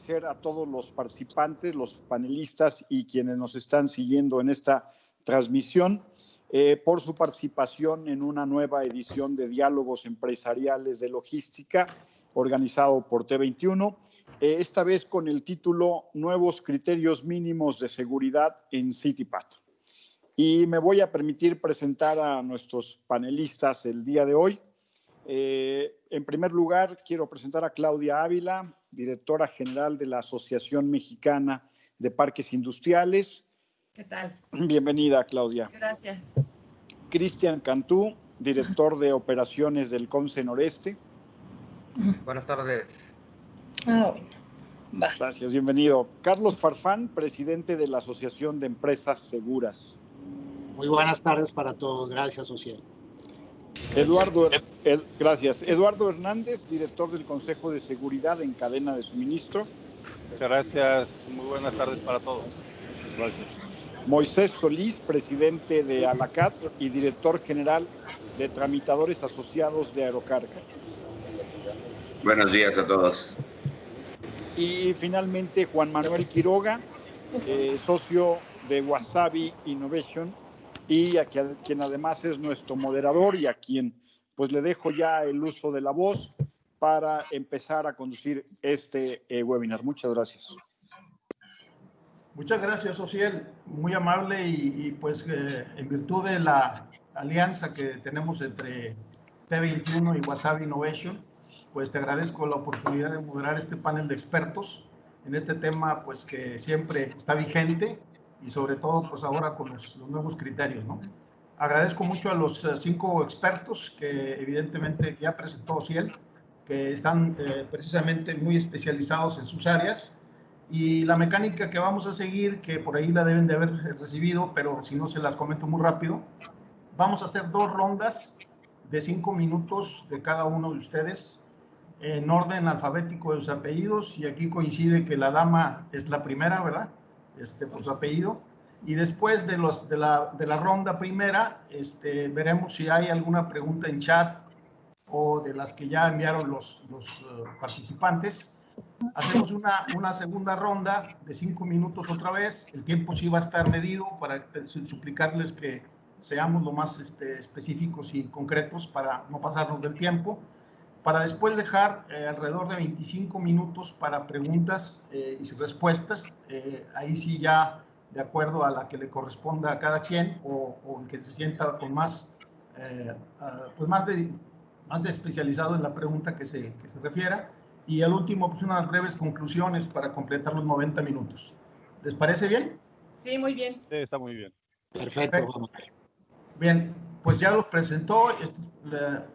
agradecer a todos los participantes, los panelistas y quienes nos están siguiendo en esta transmisión por su participación en una nueva edición de Diálogos Empresariales de Logística, organizado por T21, esta vez con el título Nuevos criterios mínimos de seguridad en CityPath. Y me voy a permitir presentar a nuestros panelistas el día de hoy. En primer lugar, quiero presentar a Claudia Ávila, directora general de la Asociación Mexicana de Parques Industriales. ¿Qué tal? Bienvenida, Claudia. Gracias. Cristian Cantú, director de operaciones del CONCE Noreste. Buenas tardes. Bueno. Va. Gracias, bienvenido. Carlos Farfán, presidente de la Asociación de Empresas Seguras. Muy buenas tardes para todos. Gracias, Social. Gracias. Eduardo Hernández, director del Consejo de Seguridad en Cadena de Suministro. Muchas gracias. Muy buenas tardes para todos. Gracias. Moisés Solís, presidente de ALACAT y director general de Tramitadores Asociados de Aerocarga. Buenos días a todos. Y finalmente Juan Manuel Quiroga, socio de Wasabi Innovation y a quien además es nuestro moderador y a quien pues le dejo ya el uso de la voz para empezar a conducir este webinar. Muchas gracias. Muchas gracias, Social. Muy amable y pues en virtud de la alianza que tenemos entre T21 y Wasabi Innovation, pues te agradezco la oportunidad de moderar este panel de expertos en este tema pues que siempre está vigente y sobre todo pues ahora con los nuevos criterios, ¿no? Agradezco mucho a los 5 expertos que evidentemente ya presentó Ciel, que están precisamente muy especializados en sus áreas, y la mecánica que vamos a seguir, que por ahí la deben de haber recibido, pero si no se las comento muy rápido. Vamos a hacer 2 rondas de 5 minutos de cada uno de ustedes en orden alfabético de sus apellidos, y aquí coincide que la dama es la primera, ¿verdad? Por su apellido. Y después de la ronda primera, veremos si hay alguna pregunta en chat o de las que ya enviaron los participantes. Hacemos una segunda ronda de 5 minutos otra vez. El tiempo sí va a estar medido para suplicarles que seamos lo más específicos y concretos para no pasarnos del tiempo, para después dejar alrededor de 25 minutos para preguntas y respuestas. Ahí sí ya de acuerdo a la que le corresponda a cada quien o el que se sienta con más especializado en la pregunta que se refiera. Y al último, pues unas breves conclusiones para completar los 90 minutos. ¿Les parece bien? Sí, muy bien. Sí, está muy bien. Perfecto. Bien, pues ya los presentó.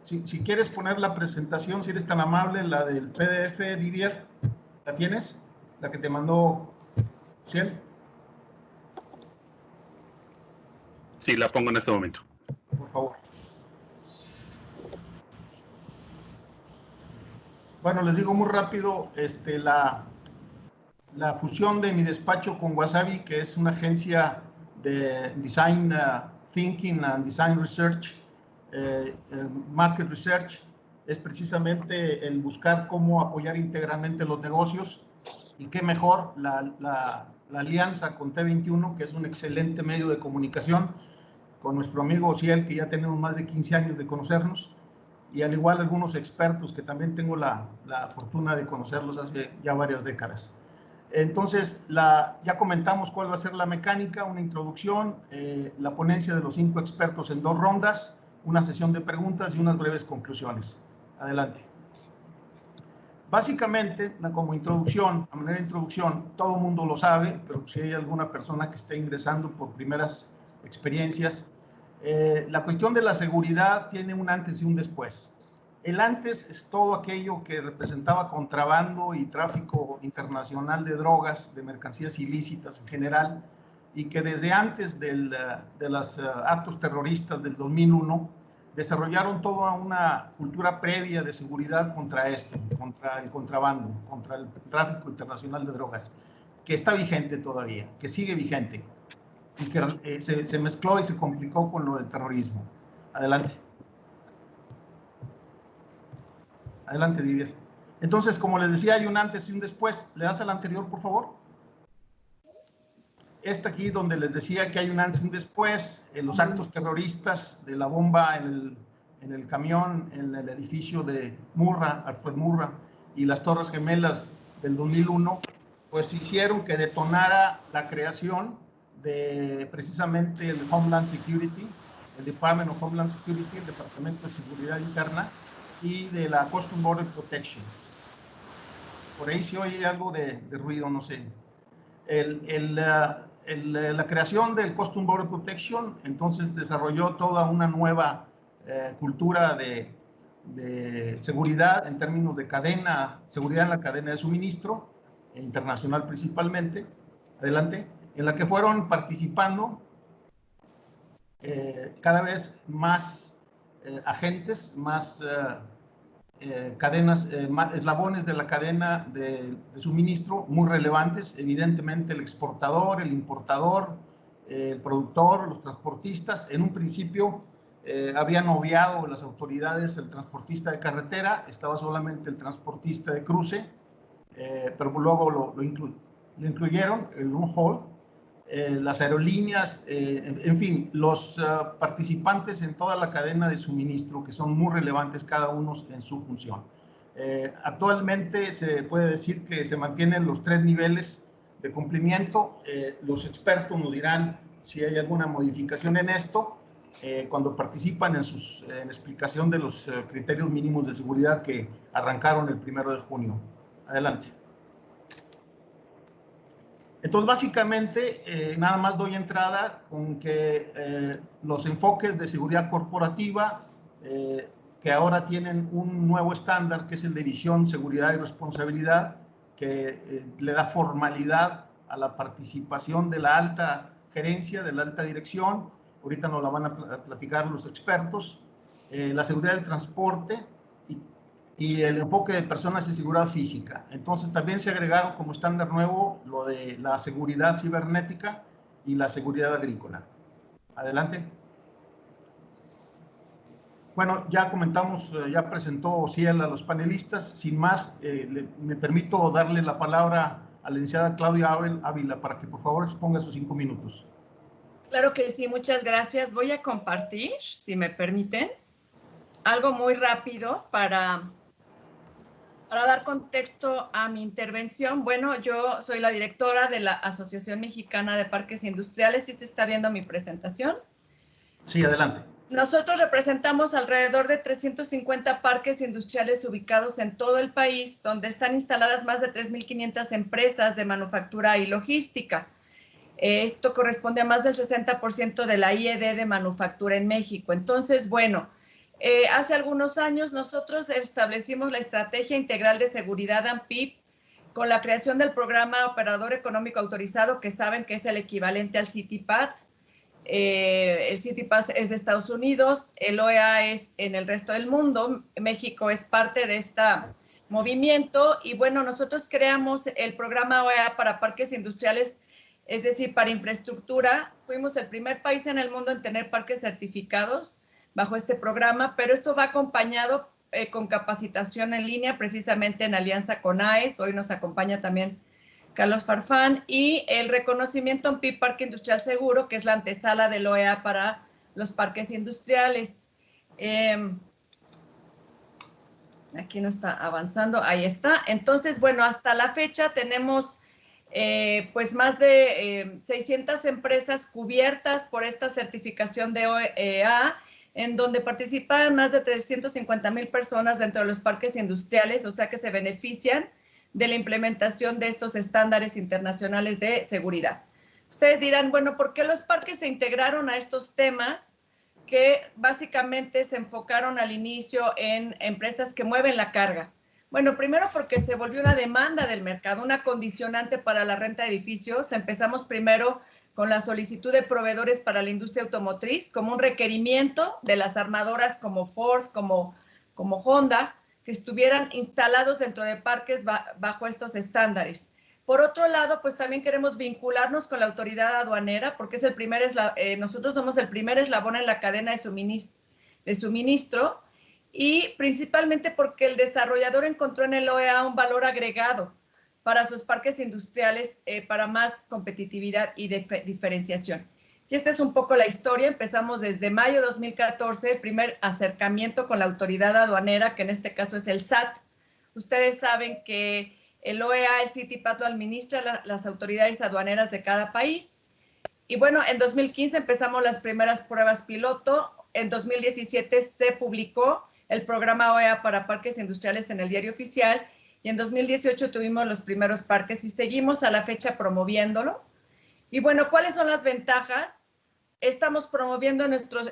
Si quieres poner la presentación, si eres tan amable, la del PDF, Didier, ¿la tienes? La que te mandó Ciel. Sí, la pongo en este momento. Por favor. Bueno, les digo muy rápido, la fusión de mi despacho con Wasabi, que es una agencia de Design Thinking and Design Research, Market Research, es precisamente el buscar cómo apoyar integralmente los negocios, y qué mejor la alianza con T21, que es un excelente medio de comunicación, con nuestro amigo Ociel, que ya tenemos más de 15 años de conocernos, y al igual algunos expertos que también tengo la fortuna de conocerlos hace ya varias décadas. Entonces, ya comentamos cuál va a ser la mecánica, una introducción, la ponencia de los 5 expertos en 2 rondas, una sesión de preguntas y unas breves conclusiones. Adelante. Básicamente, como introducción, a manera de introducción, todo el mundo lo sabe, pero si hay alguna persona que esté ingresando por primeras experiencias, la cuestión de la seguridad tiene un antes y un después. El antes es todo aquello que representaba contrabando y tráfico internacional de drogas, de mercancías ilícitas en general, y que desde antes de los actos terroristas del 2001 desarrollaron toda una cultura previa de seguridad contra esto, contra el contrabando, contra el tráfico internacional de drogas, que está vigente todavía, que sigue vigente, y que se mezcló y se complicó con lo del terrorismo. Adelante. Adelante, Didier. Entonces, como les decía, hay un antes y un después. ¿Le das al anterior, por favor? Esta aquí donde les decía que hay un antes y un después, los actos terroristas de la bomba en el camión, en el edificio de Murrah, Alfred Murrah, y las Torres Gemelas del 2001, pues hicieron que detonara la creación de precisamente el Homeland Security, el Department of Homeland Security, el Departamento de Seguridad Interna, y de la Customs Border Protection. Por ahí se oye algo de ruido, no sé. La creación del Customs Border Protection, entonces desarrolló toda una nueva cultura de seguridad en términos de cadena, seguridad en la cadena de suministro, internacional principalmente, adelante, en la que fueron participando cada vez más agentes, más cadenas, más eslabones de la cadena de suministro muy relevantes, evidentemente el exportador, el importador, el productor, los transportistas. En un principio habían obviado las autoridades el transportista de carretera, estaba solamente el transportista de cruce, pero luego lo incluyeron, el long haul, las aerolíneas, en fin, los participantes en toda la cadena de suministro, que son muy relevantes cada uno en su función. Actualmente se puede decir que se mantienen los 3 niveles de cumplimiento. Los expertos nos dirán si hay alguna modificación en esto cuando participan en explicación de los criterios mínimos de seguridad que arrancaron el 1 de junio. Adelante. Entonces, básicamente, nada más doy entrada con que los enfoques de seguridad corporativa, que ahora tienen un nuevo estándar, que es el de visión, seguridad y responsabilidad, que le da formalidad a la participación de la alta gerencia, de la alta dirección. Ahorita nos la van a platicar los expertos. La seguridad del transporte y el enfoque de personas y seguridad física. Entonces también se agregaron como estándar nuevo lo de la seguridad cibernética y la seguridad agrícola. Adelante. Bueno, ya comentamos, ya presentó Ociel a los panelistas. Sin más, me permito darle la palabra a la licenciada Claudia Ávila para que por favor exponga sus 5 minutos. Claro que sí, muchas gracias. Voy a compartir, si me permiten, algo muy rápido para dar contexto a mi intervención. Bueno, yo soy la directora de la Asociación Mexicana de Parques Industriales. ¿Sí se está viendo mi presentación? Sí, adelante. Nosotros representamos alrededor de 350 parques industriales ubicados en todo el país, donde están instaladas más de 3.500 empresas de manufactura y logística. Esto corresponde a más del 60% de la IED de manufactura en México. Entonces, bueno, hace algunos años nosotros establecimos la Estrategia Integral de Seguridad ANPIP con la creación del programa Operador Económico Autorizado, que saben que es el equivalente al CITIPAT. El CITIPAT es de Estados Unidos, el OEA es en el resto del mundo, México es parte de este movimiento y bueno, nosotros creamos el programa OEA para parques industriales, es decir, para infraestructura. Fuimos el primer país en el mundo en tener parques certificados bajo este programa, pero esto va acompañado con capacitación en línea, precisamente en alianza con AES. Hoy nos acompaña también Carlos Farfán, y el reconocimiento en PIB Parque Industrial Seguro, que es la antesala del OEA para los parques industriales. Aquí no está avanzando, ahí está. Entonces, bueno, hasta la fecha tenemos pues más de 600 empresas cubiertas por esta certificación de OEA, en donde participan más de 350,000 personas dentro de los parques industriales, o sea que se benefician de la implementación de estos estándares internacionales de seguridad. Ustedes dirán, bueno, ¿por qué los parques se integraron a estos temas que básicamente se enfocaron al inicio en empresas que mueven la carga? Bueno, primero porque se volvió una demanda del mercado, una condicionante para la renta de edificios. Empezamos primero con la solicitud de proveedores para la industria automotriz, como un requerimiento de las armadoras como Ford, como Honda, que estuvieran instalados dentro de parques bajo estos estándares. Por otro lado, pues también queremos vincularnos con la autoridad aduanera, porque es nosotros somos el primer eslabón en la cadena de suministro, y principalmente porque el desarrollador encontró en el OEA un valor agregado para sus parques industriales, para más competitividad y diferenciación. Y esta es un poco la historia. Empezamos desde mayo de 2014, el primer acercamiento con la autoridad aduanera, que en este caso es el SAT. Ustedes saben que el OEA, el CITIPAT, lo administra las autoridades aduaneras de cada país. Y bueno, en 2015 empezamos las primeras pruebas piloto. En 2017 se publicó el programa OEA para parques industriales en el Diario Oficial. Y en 2018 tuvimos los primeros parques y seguimos a la fecha promoviéndolo. Y bueno, ¿cuáles son las ventajas? Estamos promoviendo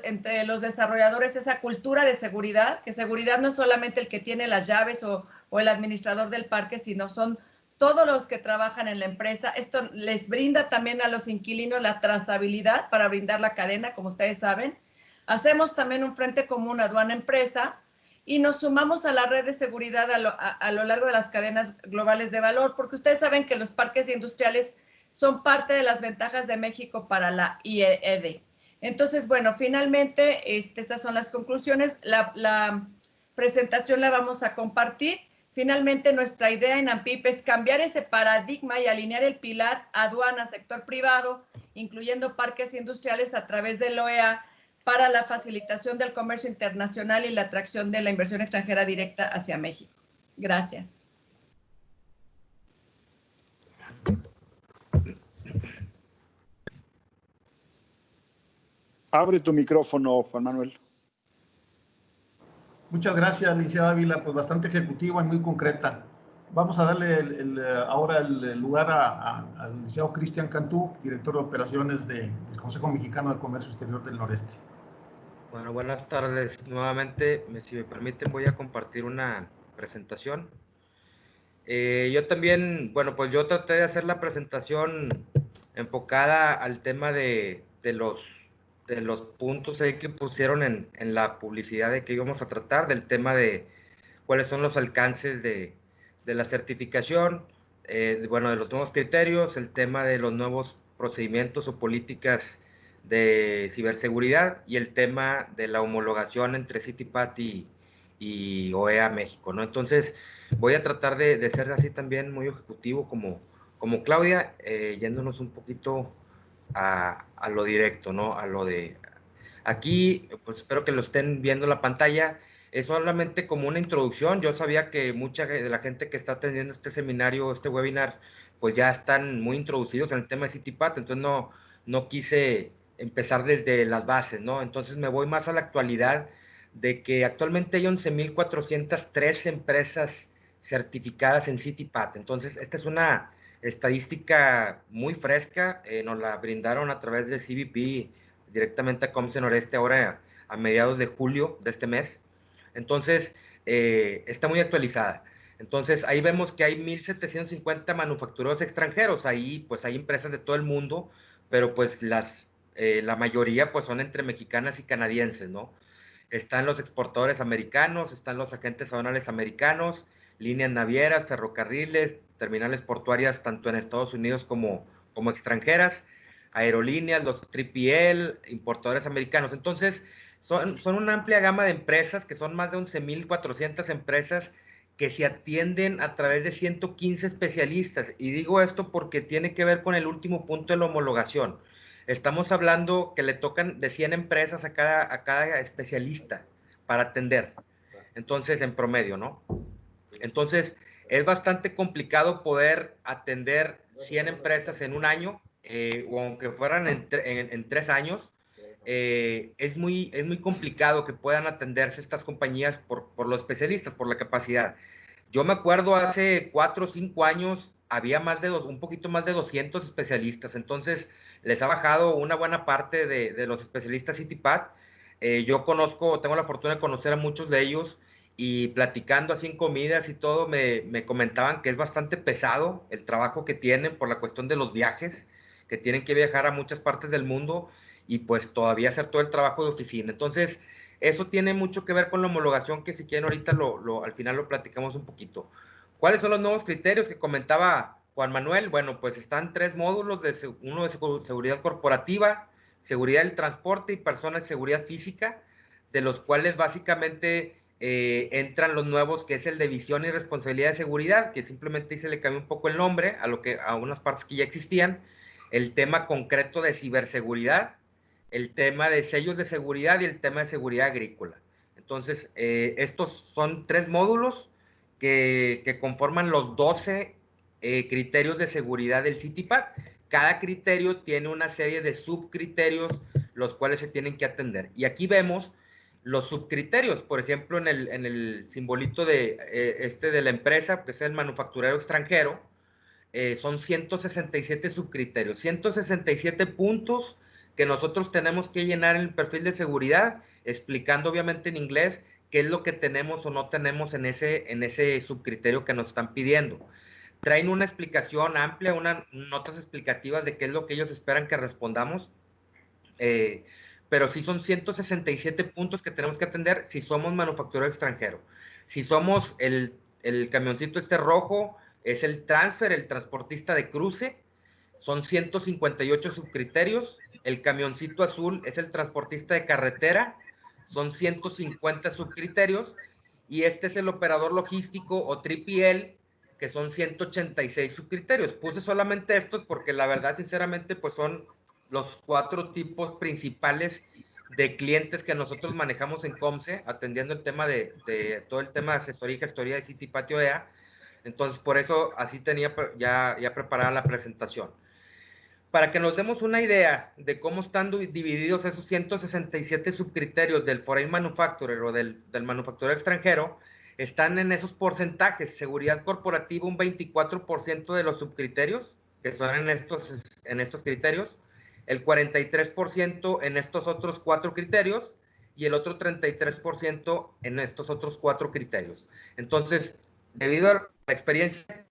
entre los desarrolladores esa cultura de seguridad, que seguridad no es solamente el que tiene las llaves o el administrador del parque, sino son todos los que trabajan en la empresa. Esto les brinda también a los inquilinos la trazabilidad para brindar la cadena, como ustedes saben. Hacemos también un frente común aduana-empresa y nos sumamos a la red de seguridad a lo largo de las cadenas globales de valor, porque ustedes saben que los parques industriales son parte de las ventajas de México para la IED. Entonces, bueno, finalmente, estas son las conclusiones. La presentación la vamos a compartir. Finalmente, nuestra idea en AMPIP es cambiar ese paradigma y alinear el pilar aduana, sector privado, incluyendo parques industriales a través del OEA, para la facilitación del comercio internacional y la atracción de la inversión extranjera directa hacia México. Gracias. Abre tu micrófono, Juan Manuel. Muchas gracias, licenciada Ávila, pues bastante ejecutiva y muy concreta. Vamos a darle ahora el lugar al licenciado Cristian Cantú, director de operaciones del Consejo Mexicano de Comercio Exterior del Noreste. Bueno, buenas tardes. Nuevamente, si me permiten, voy a compartir una presentación. Yo también, bueno, pues yo traté de hacer la presentación enfocada al tema de los puntos ahí que pusieron en la publicidad de que íbamos a tratar, del tema de cuáles son los alcances de la certificación, bueno, de los nuevos criterios, el tema de los nuevos procedimientos o políticas de ciberseguridad y el tema de la homologación entre CITIPAT y OEA México, ¿no? Entonces, voy a tratar de ser así también muy ejecutivo como Claudia, yéndonos un poquito a lo directo, ¿no? A lo de aquí, pues espero que lo estén viendo la pantalla. Es solamente como una introducción. Yo sabía que mucha de la gente que está atendiendo este seminario, este webinar, pues ya están muy introducidos en el tema de CITIPAT, entonces no quise empezar desde las bases, ¿no? Entonces me voy más a la actualidad, de que actualmente hay 11,403 empresas certificadas en CITIPAT. Entonces, esta es una estadística muy fresca, nos la brindaron a través de CBP directamente a Comce Noreste ahora a mediados de julio de este mes. Entonces, está muy actualizada. Entonces, ahí vemos que hay 1,750 manufactureros extranjeros. Ahí, pues, hay empresas de todo el mundo, pero pues la mayoría, pues, son entre mexicanas y canadienses, ¿no? Están los exportadores americanos, están los agentes aduanales americanos, líneas navieras, ferrocarriles, terminales portuarias, tanto en Estados Unidos como extranjeras, aerolíneas, los 3PL, importadores americanos. Entonces, son una amplia gama de empresas, que son más de 11,400 empresas que se atienden a través de 115 especialistas. Y digo esto porque tiene que ver con el último punto de la homologación. Estamos hablando que le tocan de 100 empresas a cada especialista para atender. Entonces, en promedio, ¿no? Entonces, es bastante complicado poder atender 100 empresas en un año, o aunque fueran en 3 años. Es muy complicado que puedan atenderse estas compañías por los especialistas, por la capacidad. Yo me acuerdo hace 4 o 5 años había un poquito más de 200 especialistas. Entonces, les ha bajado una buena parte de los especialistas CITIPAT. Yo tengo la fortuna de conocer a muchos de ellos, y platicando así en comidas y todo, me comentaban que es bastante pesado el trabajo que tienen por la cuestión de los viajes, que tienen que viajar a muchas partes del mundo y pues todavía hacer todo el trabajo de oficina. Entonces, eso tiene mucho que ver con la homologación, que si quieren ahorita al final lo platicamos un poquito. ¿Cuáles son los nuevos criterios que comentaba Juan Manuel? Bueno, pues están 3 módulos, uno de seguridad corporativa, seguridad del transporte y personas de seguridad física, de los cuales básicamente entran los nuevos, que es el de visión y responsabilidad de seguridad, que simplemente se le cambió un poco el nombre a unas partes que ya existían, el tema concreto de ciberseguridad, el tema de sellos de seguridad y el tema de seguridad agrícola. Entonces, estos son 3 módulos que conforman los 12 criterios de seguridad del CITIPAT. Cada criterio tiene una serie de subcriterios, los cuales se tienen que atender. Y aquí vemos los subcriterios, por ejemplo, en el simbolito de la empresa, que es el manufacturero extranjero, son 167 subcriterios, 167 puntos que nosotros tenemos que llenar en el perfil de seguridad, explicando obviamente en inglés qué es lo que tenemos o no tenemos en ese subcriterio que nos están pidiendo. Traen una explicación amplia, unas notas explicativas de qué es lo que ellos esperan que respondamos, pero sí son 167 puntos que tenemos que atender si somos manufacturero extranjero. Si somos el camioncito rojo, es el transfer, el transportista de cruce, son 158 subcriterios. El camioncito azul es el transportista de carretera, son 150 subcriterios. Y este es el operador logístico o 3PL, que son 186 subcriterios. Puse solamente estos porque la verdad, sinceramente, pues son los 4 tipos principales de clientes que nosotros manejamos en Comce, atendiendo el tema de todo el tema de asesoría y gestoría de CITIPAT y OEA. Entonces, por eso así tenía ya preparada la presentación. Para que nos demos una idea de cómo están divididos esos 167 subcriterios del foreign manufacturer o del manufacturero extranjero, están en esos porcentajes. Seguridad corporativa, un 24% de los subcriterios, que son en estos criterios, el 43% en estos otros 4 criterios y el otro 33% en estos otros 4 criterios. Entonces, debido a la experiencia,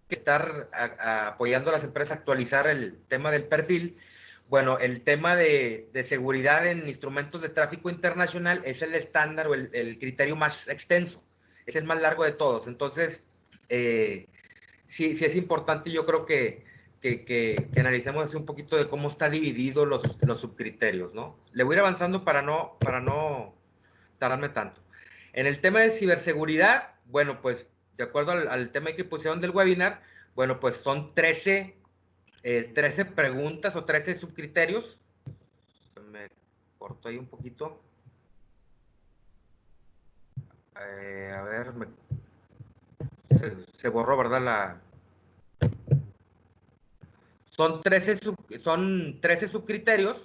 estar apoyando a las empresas a actualizar el tema del perfil, bueno, el tema de seguridad en instrumentos de tráfico internacional es el estándar o el criterio más extenso, es el más largo de todos. Entonces, sí es importante, yo creo que analicemos así un poquito de cómo está dividido los subcriterios, ¿no? Le voy a ir avanzando para no tardarme tanto. En el tema de ciberseguridad, bueno, pues de acuerdo al tema que pusieron del webinar, bueno, pues son 13 preguntas o 13 subcriterios. Me corto ahí un poquito. A ver, se borró, ¿verdad? Son 13 subcriterios,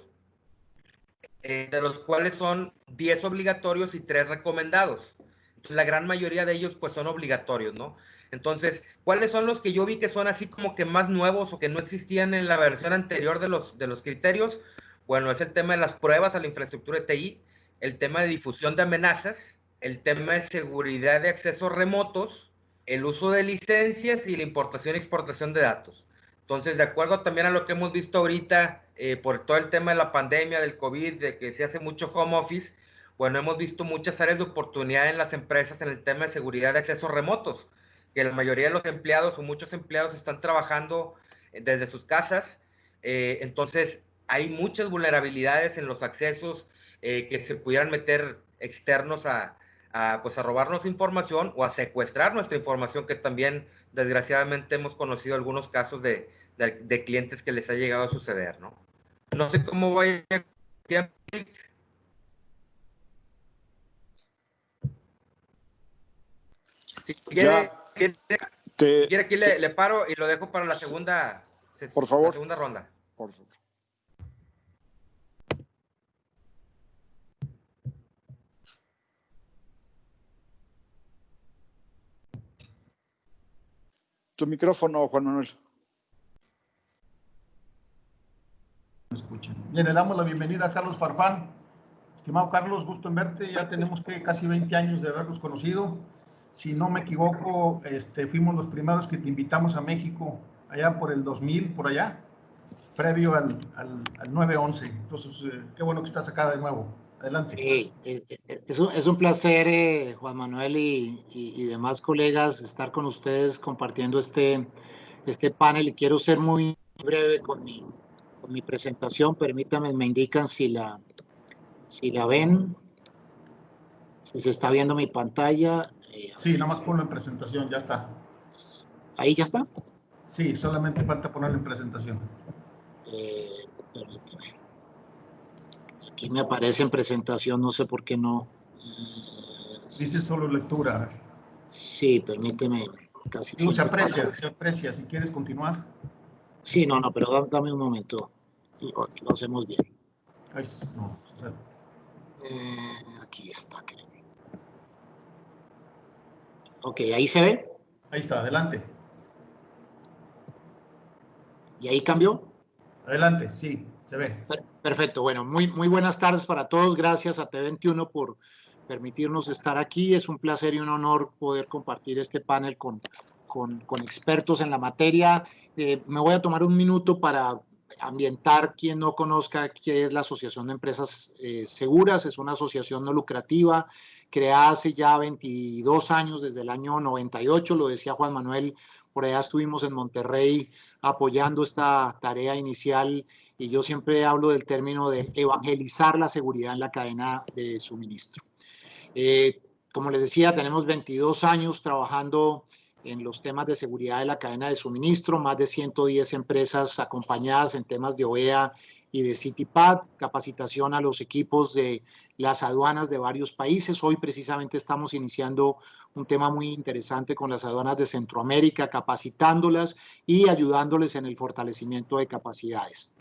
de los cuales son 10 obligatorios y 3 recomendados. Entonces, la gran mayoría de ellos pues son obligatorios, ¿no? Entonces, ¿cuáles son los que yo vi que son así como que más nuevos o que no existían en la versión anterior de los criterios? Bueno, es el tema de las pruebas a la infraestructura de TI, el tema de difusión de amenazas, el tema de seguridad de accesos remotos, el uso de licencias y la importación y exportación de datos. Entonces, de acuerdo también a lo que hemos visto ahorita, por todo el tema de la pandemia, del COVID, de que se hace mucho home office, bueno, hemos visto muchas áreas de oportunidad en las empresas en el tema de seguridad de accesos remotos, que la mayoría de los empleados o muchos empleados están trabajando desde sus casas. Entonces, hay muchas vulnerabilidades en los accesos que se pudieran meter externos pues a robarnos información o a secuestrar nuestra información, que también desgraciadamente hemos conocido algunos casos de clientes que les ha llegado a suceder, ¿no? No sé cómo vaya. Si quiere aquí le paro y lo dejo para la segunda, por favor, la segunda ronda. Por favor. Tu micrófono, Juan Manuel. Me escuchan. Bien, le damos la bienvenida a Carlos Farfán. Estimado Carlos, gusto en verte. Ya tenemos casi 20 años de habernos conocido. Si no me equivoco, fuimos los primeros que te invitamos a México, allá por el 2000, por allá, previo al 9/11. Entonces, qué bueno que estás acá de nuevo. Adelante. Sí, es un placer, Juan Manuel y demás colegas, estar con ustedes compartiendo este panel, y quiero ser muy breve con mi presentación. Permítanme, me indican si la ven. Si se está viendo mi pantalla. Sí, nada más ponlo en presentación, ya está. ¿Ahí ya está? Sí, solamente falta ponerlo en presentación. Permíteme. Aquí me aparece en presentación, no sé por qué no. Dice solo lectura. Sí, permíteme. Casi Digo, se siempre pasa. aprecia. Si quieres continuar. Sí, no, pero dame un momento. Lo hacemos bien. Ay, no, o sea, Aquí está, creo. Ok, ahí se ve. ahí está, adelante. ¿Y ahí cambió? Adelante, sí, se ve. Perfecto, bueno, muy buenas tardes para todos. Gracias a T21 por permitirnos estar aquí. Es un placer y un honor poder compartir este panel con expertos en la materia. Me voy a tomar un minuto para ambientar quien no conozca qué es la Asociación de Empresas Seguras. Es una asociación no lucrativa creada hace ya 22 años, desde el año 98, lo decía Juan Manuel, por allá estuvimos en Monterrey apoyando esta tarea inicial y yo siempre hablo del término de evangelizar la seguridad en la cadena de suministro. Como les decía, tenemos 22 años trabajando en los temas de seguridad de la cadena de suministro, más de 110 empresas acompañadas en temas de OEA y de CITIPAD, capacitación a los equipos de las aduanas de varios países. Hoy precisamente estamos iniciando un tema muy interesante con las aduanas de Centroamérica, capacitándolas y ayudándoles en el fortalecimiento de capacidades.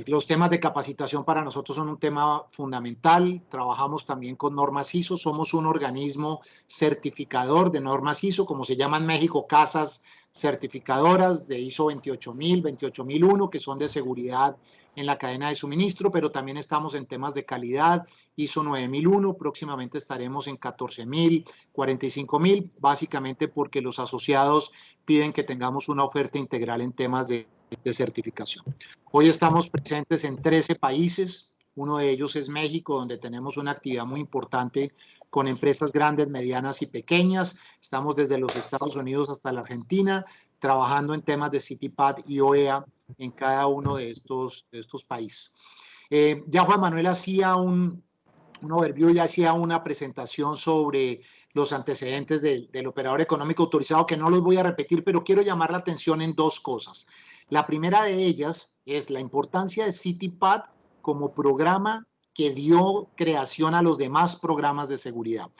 Los temas de capacitación para nosotros son un tema fundamental. Trabajamos también con normas ISO. Somos un organismo certificador de normas ISO, como se llama en México, casas certificadoras de ISO 28000, 28001, que son de seguridad en la cadena de suministro, pero también estamos en temas de calidad, ISO 9001, próximamente estaremos en 14000, 45000, básicamente porque los asociados piden que tengamos una oferta integral en temas de certificación. Hoy estamos presentes en 13 países, uno de ellos es México, donde tenemos una actividad muy importante con empresas grandes, medianas y pequeñas. Estamos desde los Estados Unidos hasta la Argentina, trabajando en temas de CITIPAD y OEA en cada uno de estos países. Ya Juan Manuel hacía un overview, ya hacía una presentación sobre los antecedentes del operador económico autorizado, que no los voy a repetir, pero quiero llamar la atención en dos cosas. La primera de ellas es la importancia de CITIPAD como programa que dio creación a los demás programas de seguridad.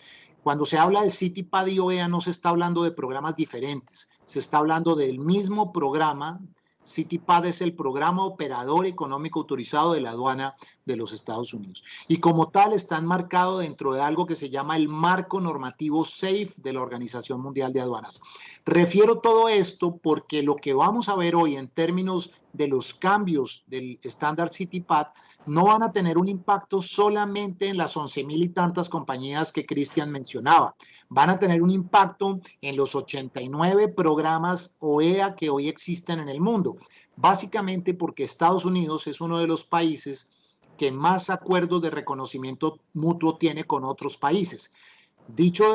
Cuando se habla de CITIPAD y OEA no se está hablando de programas diferentes, se está hablando del mismo programa. CITIPAD es el programa operador económico autorizado de la aduana de los Estados Unidos. Y como tal está enmarcado dentro de algo que se llama el marco normativo SAFE de la Organización Mundial de Aduanas. Refiero todo esto porque lo que vamos a ver hoy en términos de los cambios del estándar CITIPAD no van a tener un impacto solamente en las 11,000 y tantas compañías que Cristian mencionaba. Van a tener un impacto en los 89 programas OEA que hoy existen en el mundo. Básicamente porque Estados Unidos es uno de los países que más acuerdos de reconocimiento mutuo tiene con otros países. Dicho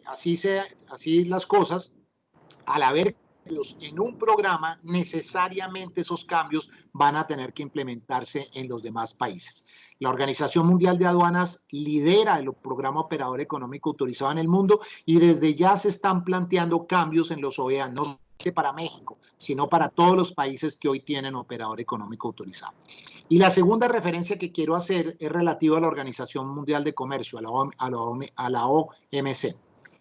así las cosas, al haber en un programa, necesariamente esos cambios van a tener que implementarse en los demás países. La Organización Mundial de Aduanas lidera el programa operador económico autorizado en el mundo y desde ya se están planteando cambios en los OEA, no solamente para México, sino para todos los países que hoy tienen operador económico autorizado. Y la segunda referencia que quiero hacer es relativa a la Organización Mundial de Comercio, a la OMC.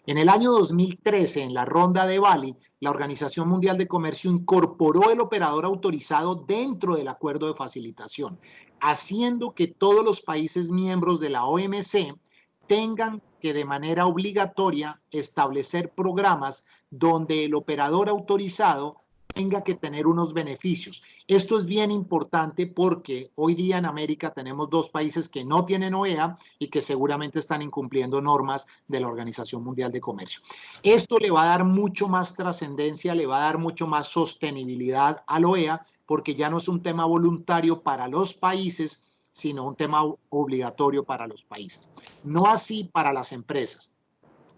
En el año 2013, en la ronda de Bali, la Organización Mundial de Comercio incorporó el operador autorizado dentro del acuerdo de facilitación, haciendo que todos los países miembros de la OMC tengan que de manera obligatoria establecer programas donde el operador autorizado tenga que tener unos beneficios. Esto es bien importante porque hoy día en América tenemos dos países que no tienen OEA y que seguramente están incumpliendo normas de la Organización Mundial de Comercio. Esto le va a dar mucho más trascendencia, le va a dar mucho más sostenibilidad al OEA porque ya no es un tema voluntario para los países, sino un tema obligatorio para los países. No así para las empresas.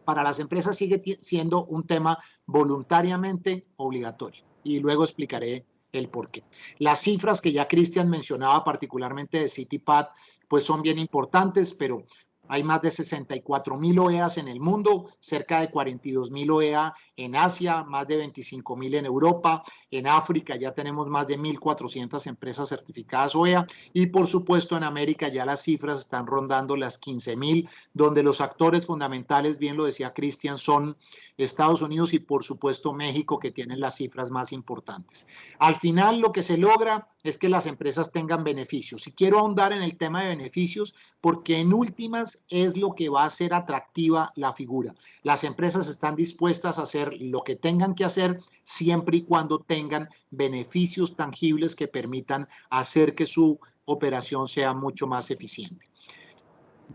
Para las empresas sigue siendo un tema voluntariamente obligatorio. Y luego explicaré el por qué. Las cifras que ya Cristian mencionaba, particularmente de CITIPAD, pues son bien importantes, pero Hay más de 64.000 OEAs en el mundo, cerca de 42.000 OEA en Asia, más de 25.000 en Europa, en África ya tenemos más de 1.400 empresas certificadas OEA y por supuesto en América ya las cifras están rondando las 15.000, donde los actores fundamentales, bien lo decía Cristian, son Estados Unidos y por supuesto México, que tienen las cifras más importantes. Al final lo que se logra es que las empresas tengan beneficios. Y quiero ahondar en el tema de beneficios porque en últimas es lo que va a hacer atractiva la figura. Las empresas están dispuestas a hacer lo que tengan que hacer siempre y cuando tengan beneficios tangibles que permitan hacer que su operación sea mucho más eficiente.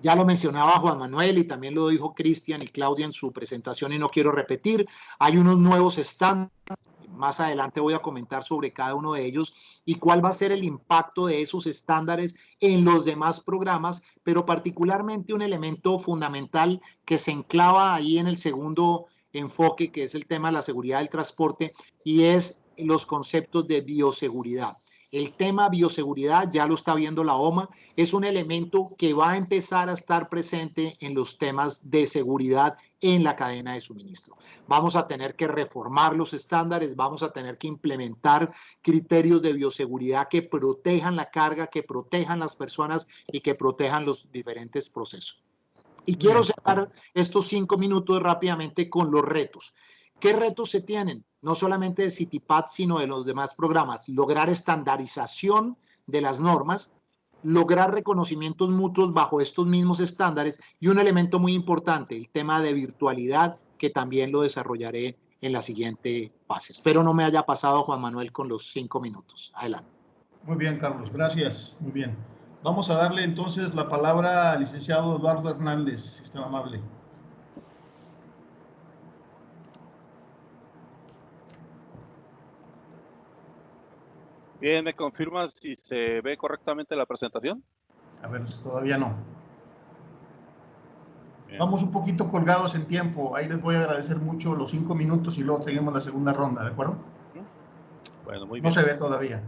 Ya lo mencionaba Juan Manuel y también lo dijo Cristian y Claudia en su presentación y no quiero repetir. Hay unos nuevos estándares. Más adelante voy a comentar sobre cada uno de ellos y cuál va a ser el impacto de esos estándares en los demás programas, pero particularmente un elemento fundamental que se enclava ahí en el segundo enfoque, que es el tema de la seguridad del transporte, y es los conceptos de bioseguridad. El tema bioseguridad, ya lo está viendo la OMA, es un elemento que va a empezar a estar presente en los temas de seguridad en la cadena de suministro. Vamos a tener que reformar los estándares, vamos a tener que implementar criterios de bioseguridad que protejan la carga, que protejan las personas y que protejan los diferentes procesos. Y quiero cerrar estos 5 minutos rápidamente con los retos. ¿Qué retos se tienen? No solamente de CITIPAT, sino de los demás programas. Lograr estandarización de las normas, lograr reconocimientos mutuos bajo estos mismos estándares y un elemento muy importante, el tema de virtualidad, que también lo desarrollaré en la siguiente fase. Espero no me haya pasado, Juan Manuel, con los 5 minutos. Adelante. Muy bien, Carlos, gracias. Muy bien. Vamos a darle entonces la palabra al licenciado Eduardo Hernández, si está amable. Bien, ¿me confirmas si se ve correctamente la presentación? A ver, todavía no. Bien. Vamos un poquito colgados en tiempo. Ahí les voy a agradecer mucho los 5 minutos y luego tenemos la segunda ronda, ¿de acuerdo? Bueno, muy bien. No se ve todavía.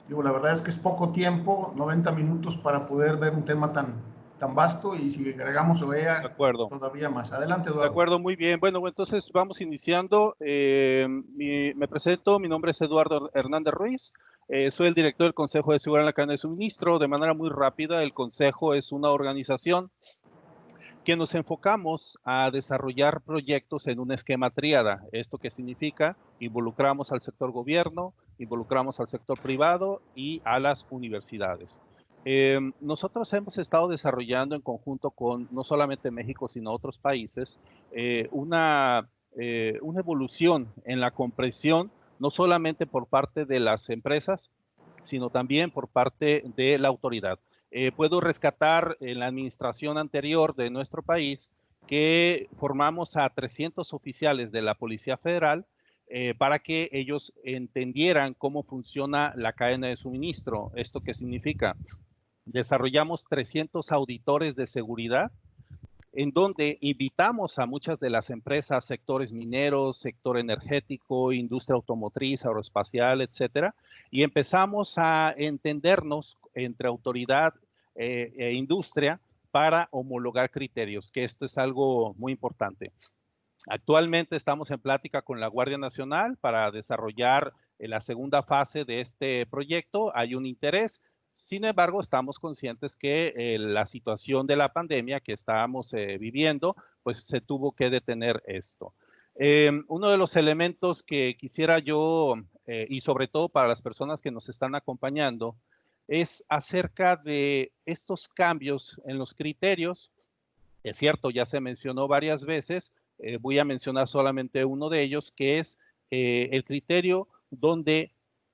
Digo, la verdad es que es poco tiempo, 90 minutos para poder ver un tema tan vasto y si agregamos OEA, De acuerdo. todavía más. Adelante, Eduardo. De acuerdo, muy bien. Bueno, entonces vamos iniciando. Me presento, mi nombre es Eduardo Hernández Ruiz. Soy el director del Consejo de Seguridad en la Cadena de Suministro. De manera muy rápida, el Consejo es una organización que nos enfocamos a desarrollar proyectos en un esquema tríada. ¿Esto qué significa? Involucramos al sector gobierno, involucramos al sector privado y a las universidades. Nosotros hemos estado desarrollando en conjunto con no solamente México, sino otros países, una evolución en la comprensión, no solamente por parte de las empresas, sino también por parte de la autoridad. Puedo rescatar en la administración anterior de nuestro país que formamos a 300 oficiales de la Policía Federal para que ellos entendieran cómo funciona la cadena de suministro. ¿Esto qué significa? Desarrollamos 300 auditores de seguridad en donde invitamos a muchas de las empresas, sectores mineros, sector energético, industria automotriz, aeroespacial, etcétera, y empezamos a entendernos entre autoridad e industria para homologar criterios, que esto es algo muy importante. Actualmente estamos en plática con la Guardia Nacional para desarrollar la segunda fase de este proyecto. Hay un interés. Sin embargo, estamos conscientes que la situación de la pandemia que estábamos viviendo, pues se tuvo que detener esto. Uno de los elementos que quisiera yo, y sobre todo para las personas que nos están acompañando, es acerca de estos cambios en los criterios. Es cierto, ya se mencionó varias veces, voy a mencionar solamente uno de ellos, que es el criterio donde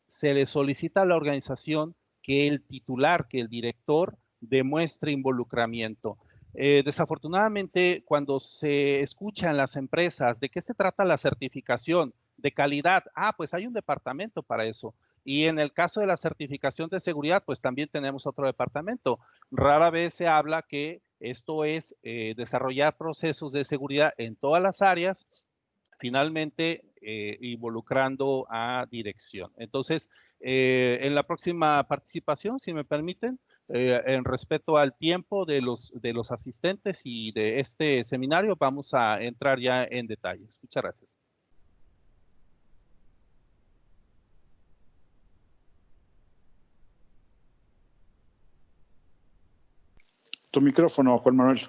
se le solicita a la organización que el titular, que el director demuestre involucramiento. Desafortunadamente, cuando se escucha en las empresas de qué se trata la certificación de calidad, pues hay un departamento para eso. Y en el caso de la certificación de seguridad, pues también tenemos otro departamento. Rara vez se habla que esto es desarrollar procesos de seguridad en todas las áreas. Finalmente, involucrando a dirección. Entonces, en la próxima participación, si me permiten, en respeto al tiempo de los asistentes y de este seminario, vamos a entrar ya en detalles. Muchas gracias. Tu micrófono, Juan Manuel.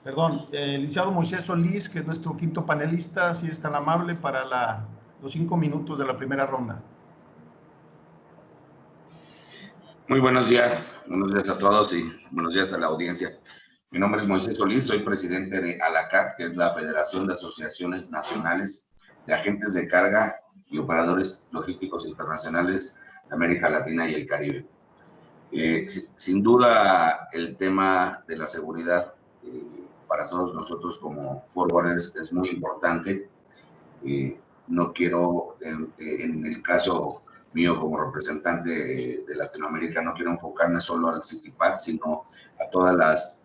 Perdón, el licenciado Moisés Solís, que es nuestro quinto panelista, si es tan amable para los 5 minutos de la primera ronda. Muy buenos días a todos y buenos días a la audiencia. Mi nombre es Moisés Solís, soy presidente de ALACAT, que es la Federación de Asociaciones Nacionales de Agentes de Carga y Operadores Logísticos Internacionales de América Latina y el Caribe. Sin duda, el tema de la seguridad para todos nosotros como forwarders es muy importante. No quiero, en el caso mío como representante de Latinoamérica, no quiero enfocarme solo al CITIPAC, sino a todas las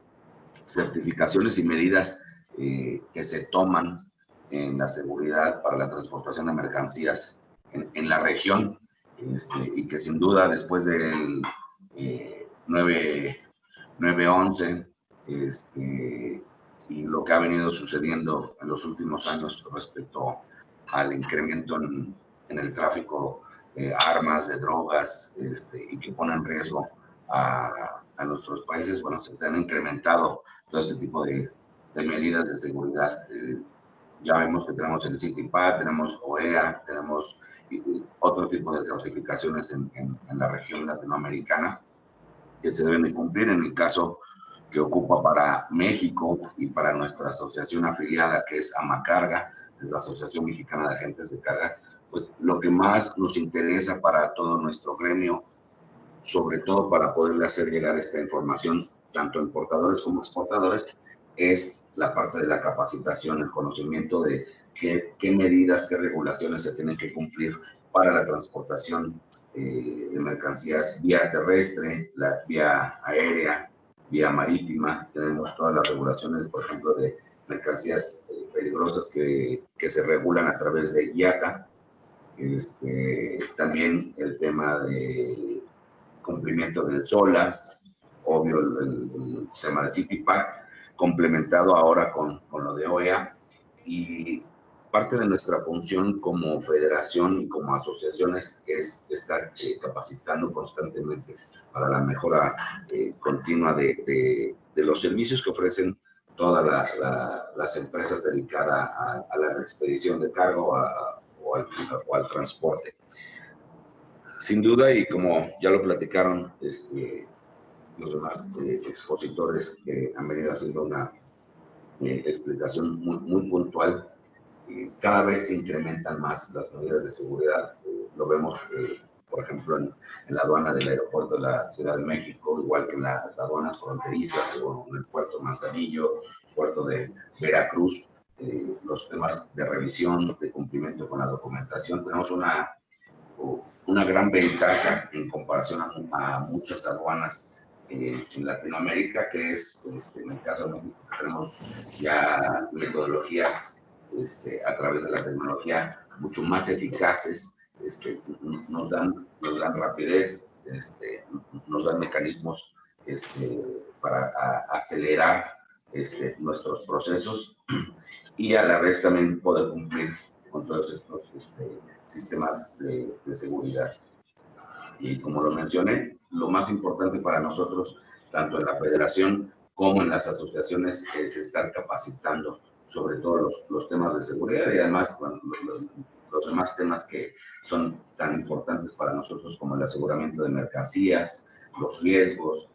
certificaciones y medidas que se toman en la seguridad para la transportación de mercancías en la región, y que sin duda después del 9/11 y lo que ha venido sucediendo en los últimos años respecto al incremento en el tráfico de armas, de drogas, y que pone en riesgo a nuestros países, bueno, se han incrementado todo este tipo de medidas de seguridad. Ya vemos que tenemos el CITIPAC, tenemos OEA, tenemos otro tipo de certificaciones en la región latinoamericana que se deben de cumplir. En el caso que ocupa para México y para nuestra asociación afiliada, que es AMACARGA, es la Asociación Mexicana de Agentes de Carga, pues lo que más nos interesa para todo nuestro gremio, sobre todo para poderle hacer llegar esta información, tanto a importadores como exportadores, es la parte de la capacitación, el conocimiento de qué medidas, qué regulaciones se tienen que cumplir para la transportación de mercancías vía terrestre, vía aérea, vía marítima. Tenemos todas las regulaciones, por ejemplo, de mercancías peligrosas que se regulan a través de IATA. También el tema de cumplimiento del SOLAS, obvio el tema de CITIPAC, complementado ahora con lo de OEA, y parte de nuestra función como federación y como asociaciones es estar capacitando constantemente para la mejora continua de los servicios que ofrecen todas las empresas dedicadas a la expedición de cargo o al transporte. Sin duda, y como ya lo platicaron los demás expositores que han venido haciendo una explicación muy puntual, cada vez se incrementan más las medidas de seguridad. Lo vemos, por ejemplo, en la aduana del aeropuerto de la Ciudad de México, igual que en las aduanas fronterizas o en el puerto Manzanillo, puerto de Veracruz, los temas de revisión, de cumplimiento con la documentación. Tenemos una gran ventaja en comparación a muchas aduanas en Latinoamérica, que es, en el caso de México, tenemos ya metodologías a través de la tecnología mucho más eficaces, nos dan rapidez, nos dan mecanismos para acelerar nuestros procesos y a la vez también poder cumplir con todos estos sistemas de seguridad. Y como lo mencioné, lo más importante para nosotros, tanto en la federación como en las asociaciones, es estar capacitando sobre todo los temas de seguridad y además los demás temas que son tan importantes para nosotros como el aseguramiento de mercancías, los riesgos,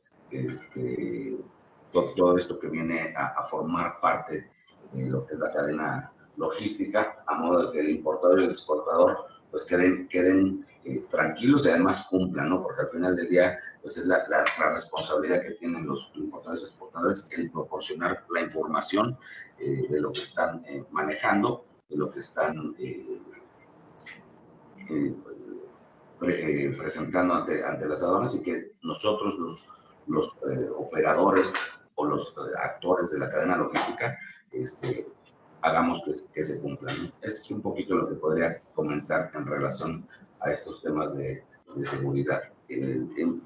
todo esto que viene a formar parte de lo que es la cadena logística, a modo de que el importador y el exportador pues queden tranquilos y además cumplan, ¿no? Porque al final del día pues es la responsabilidad que tienen los importadores y exportadores el proporcionar la información de lo que están manejando, de lo que están presentando ante las aduanas, y que nosotros los operadores o los actores de la cadena logística hagamos que se cumplan, ¿no? Es un poquito lo que podría comentar en relación a estos temas de seguridad.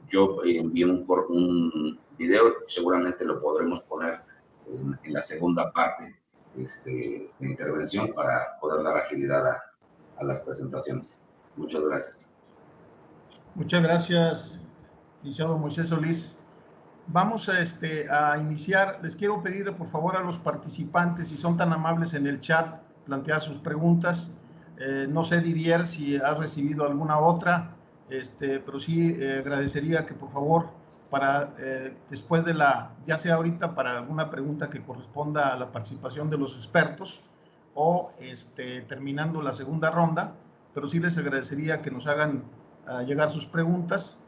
Yo envié un video, seguramente lo podremos poner en la segunda parte de intervención para poder dar agilidad a las presentaciones. Muchas gracias. Muchas gracias, licenciado Moisés Solís. Vamos a iniciar. Les quiero pedir, por favor, a los participantes, si son tan amables en el chat, plantear sus preguntas. No sé, Didier, si has recibido alguna otra, pero sí agradecería que, por favor, después de ya sea ahorita para alguna pregunta que corresponda a la participación de los expertos o terminando la segunda ronda, pero sí les agradecería que nos hagan llegar sus preguntas.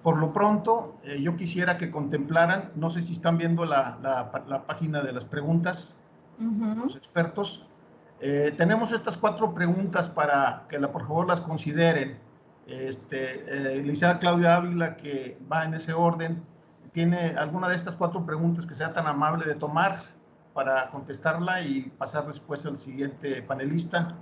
Por lo pronto, yo quisiera que contemplaran, no sé si están viendo la página de las preguntas, los expertos. Tenemos estas 4 preguntas para que por favor las consideren. Licenciada Claudia Ávila, que va en ese orden, ¿tiene alguna de estas 4 preguntas que sea tan amable de tomar para contestarla y pasar después al siguiente panelista?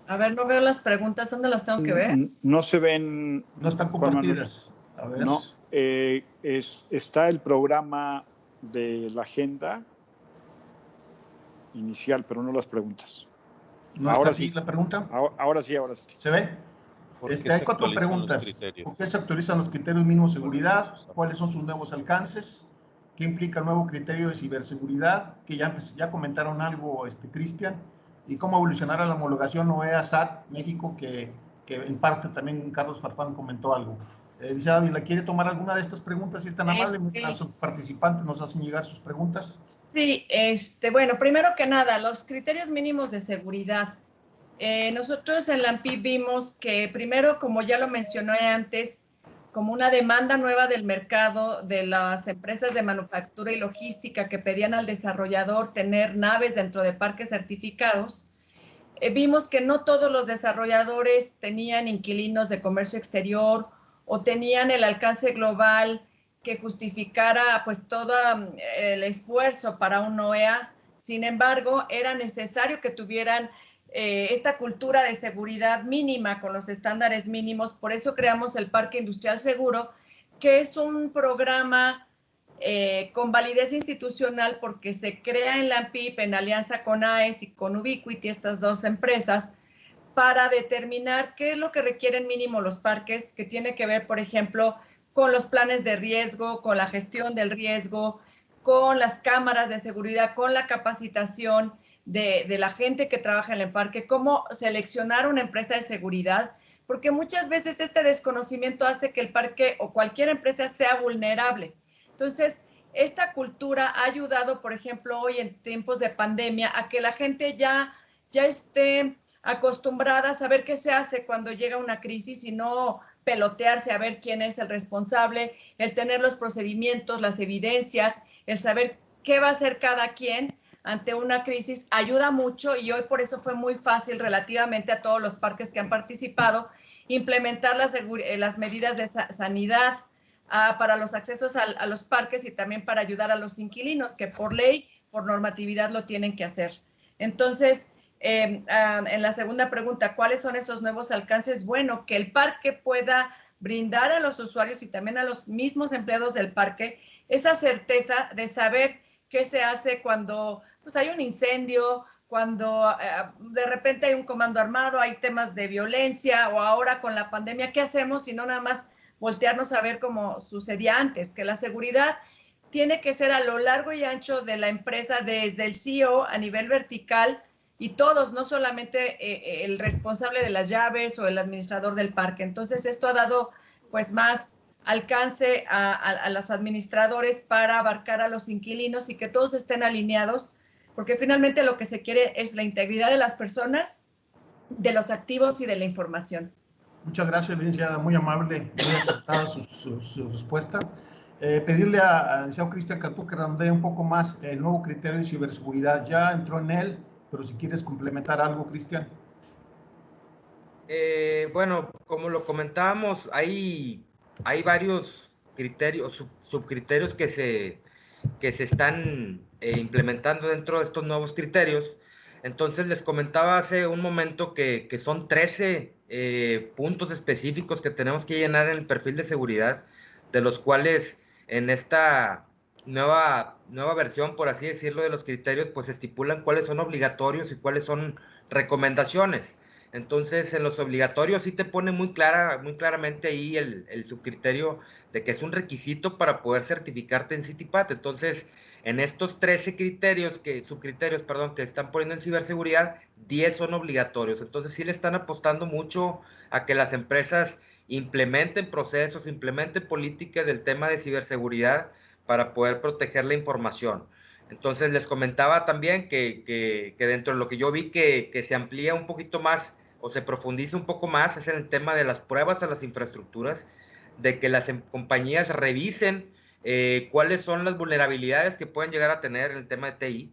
A ver, no veo las preguntas, ¿dónde las tengo que ver? No se ven. No están compartidas. A ver. No, está el programa de la agenda inicial, pero no las preguntas. ¿No ahora está así sí. La pregunta? Ahora sí. ¿Se ve? Hay 4 preguntas. ¿Por qué se actualizan los criterios mínimos de seguridad? ¿Cuáles son sus nuevos alcances? ¿Qué implica el nuevo criterio de ciberseguridad? Que ya comentaron algo, Cristian. ¿Y cómo evolucionará la homologación OEA-SAT México? Que en parte también Carlos Farfán comentó algo. Licenciada Ávila, ¿quiere tomar alguna de estas preguntas? Si es tan amable, mientras sus participantes nos hacen llegar sus preguntas. Sí, bueno, primero que nada, los criterios mínimos de seguridad. Nosotros en la ANPIP vimos que primero, como ya lo mencioné antes, como una demanda nueva del mercado de las empresas de manufactura y logística que pedían al desarrollador tener naves dentro de parques certificados, vimos que no todos los desarrolladores tenían inquilinos de comercio exterior o tenían el alcance global que justificara pues todo el esfuerzo para un OEA. Sin embargo, era necesario que tuvieran esta cultura de seguridad mínima con los estándares mínimos. Por eso creamos el Parque Industrial Seguro, que es un programa con validez institucional porque se crea en la ANPIP en alianza con AES y con Ubiquity, estas 2 empresas, para determinar qué es lo que requieren mínimo los parques, que tiene que ver, por ejemplo, con los planes de riesgo, con la gestión del riesgo, con las cámaras de seguridad, con la capacitación de la gente que trabaja en el parque, cómo seleccionar una empresa de seguridad, porque muchas veces este desconocimiento hace que el parque o cualquier empresa sea vulnerable. Entonces, esta cultura ha ayudado, por ejemplo, hoy en tiempos de pandemia, a que la gente ya esté acostumbrada a saber qué se hace cuando llega una crisis y no pelotearse a ver quién es el responsable, el tener los procedimientos, las evidencias, el saber qué va a hacer cada quien ante una crisis ayuda mucho, y hoy por eso fue muy fácil relativamente a todos los parques que han participado implementar las medidas de sanidad para los accesos a los parques y también para ayudar a los inquilinos que por ley, por normatividad lo tienen que hacer. Entonces, en la segunda pregunta, ¿cuáles son esos nuevos alcances? Bueno, que el parque pueda brindar a los usuarios y también a los mismos empleados del parque esa certeza de saber qué se hace cuando pues, hay un incendio, cuando de repente hay un comando armado, hay temas de violencia, o ahora con la pandemia, ¿qué hacemos? Si no nada más voltearnos a ver como sucedía antes, que la seguridad tiene que ser a lo largo y ancho de la empresa, desde el CEO a nivel vertical, y todos, no solamente el responsable de las llaves o el administrador del parque. Entonces, esto ha dado pues más alcance a los administradores para abarcar a los inquilinos y que todos estén alineados, porque finalmente lo que se quiere es la integridad de las personas, de los activos y de la información. Muchas gracias, licenciada, muy amable, muy acertada su respuesta. Pedirle al licenciado Cristian Catú que redondee un poco más el nuevo criterio de ciberseguridad. Ya entró en él, pero si quieres complementar algo, Cristian. Bueno, como lo comentábamos, hay varios criterios, subcriterios que se están implementando dentro de estos nuevos criterios. Entonces les comentaba hace un momento que son 13 puntos específicos que tenemos que llenar en el perfil de seguridad, de los cuales en esta nueva versión, por así decirlo, de los criterios, pues estipulan cuáles son obligatorios y cuáles son recomendaciones. Entonces, en los obligatorios sí te pone muy claramente ahí el subcriterio de que es un requisito para poder certificarte en CITIPAT. Entonces, en estos 13 subcriterios, que están poniendo en ciberseguridad, 10 son obligatorios. Entonces, sí le están apostando mucho a que las empresas implementen procesos, implementen políticas del tema de ciberseguridad para poder proteger la información. Entonces, les comentaba también que dentro de lo que yo vi que se amplía un poquito más o se profundiza un poco más es en el tema de las pruebas a las infraestructuras, de que las compañías revisen cuáles son las vulnerabilidades que pueden llegar a tener en el tema de TI,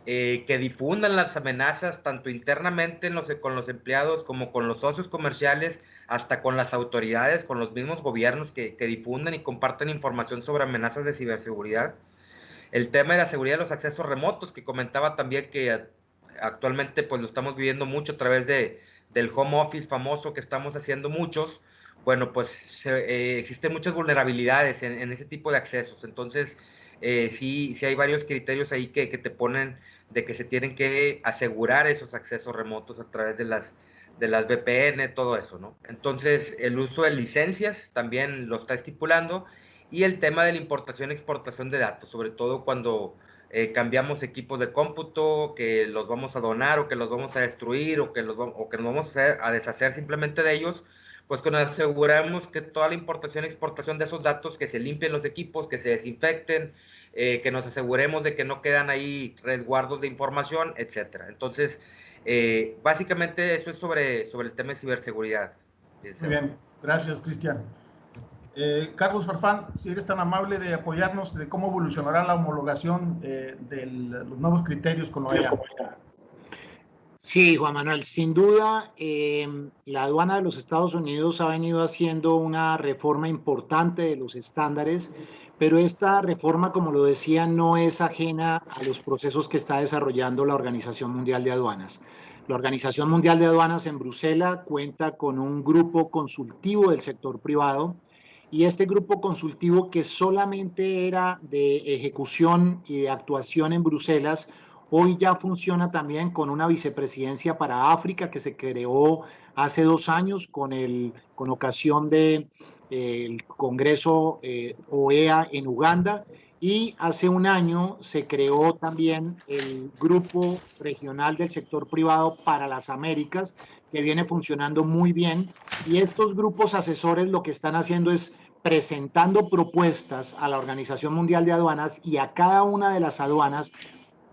que difundan las amenazas tanto internamente con los empleados como con los socios comerciales, hasta con las autoridades, con los mismos gobiernos que difunden y comparten información sobre amenazas de ciberseguridad. El tema de la seguridad de los accesos remotos, que comentaba también que actualmente pues lo estamos viviendo mucho a través del home office famoso que estamos haciendo muchos. Bueno, pues existen muchas vulnerabilidades en ese tipo de accesos. Entonces, sí hay varios criterios ahí que te ponen de que se tienen que asegurar esos accesos remotos a través de las VPN, todo eso, ¿no? Entonces, el uso de licencias también lo está estipulando, y el tema de la importación y exportación de datos, sobre todo cuando cambiamos equipos de cómputo, que los vamos a donar o que los vamos a destruir o que nos vamos a deshacer simplemente de ellos, pues que nos aseguramos que toda la importación y exportación de esos datos, que se limpien los equipos, que se desinfecten, que nos aseguremos de que no quedan ahí resguardos de información, etcétera. Entonces, básicamente eso es sobre el tema de ciberseguridad. Muy bien, gracias, Cristian. Carlos Farfán, si eres tan amable de apoyarnos de cómo evolucionará la homologación de los nuevos criterios con OEA. Sí, Juan Manuel, sin duda, la aduana de los Estados Unidos ha venido haciendo una reforma importante de los estándares, pero esta reforma, como lo decía, no es ajena a los procesos que está desarrollando la Organización Mundial de Aduanas. La Organización Mundial de Aduanas en Bruselas cuenta con un grupo consultivo del sector privado, y este grupo consultivo, que solamente era de ejecución y de actuación en Bruselas, hoy ya funciona también con una vicepresidencia para África que se creó hace 2 años con ocasión del Congreso OEA en Uganda, y hace 1 año se creó también el Grupo Regional del Sector Privado para las Américas, que viene funcionando muy bien, y estos grupos asesores lo que están haciendo es presentando propuestas a la Organización Mundial de Aduanas y a cada una de las aduanas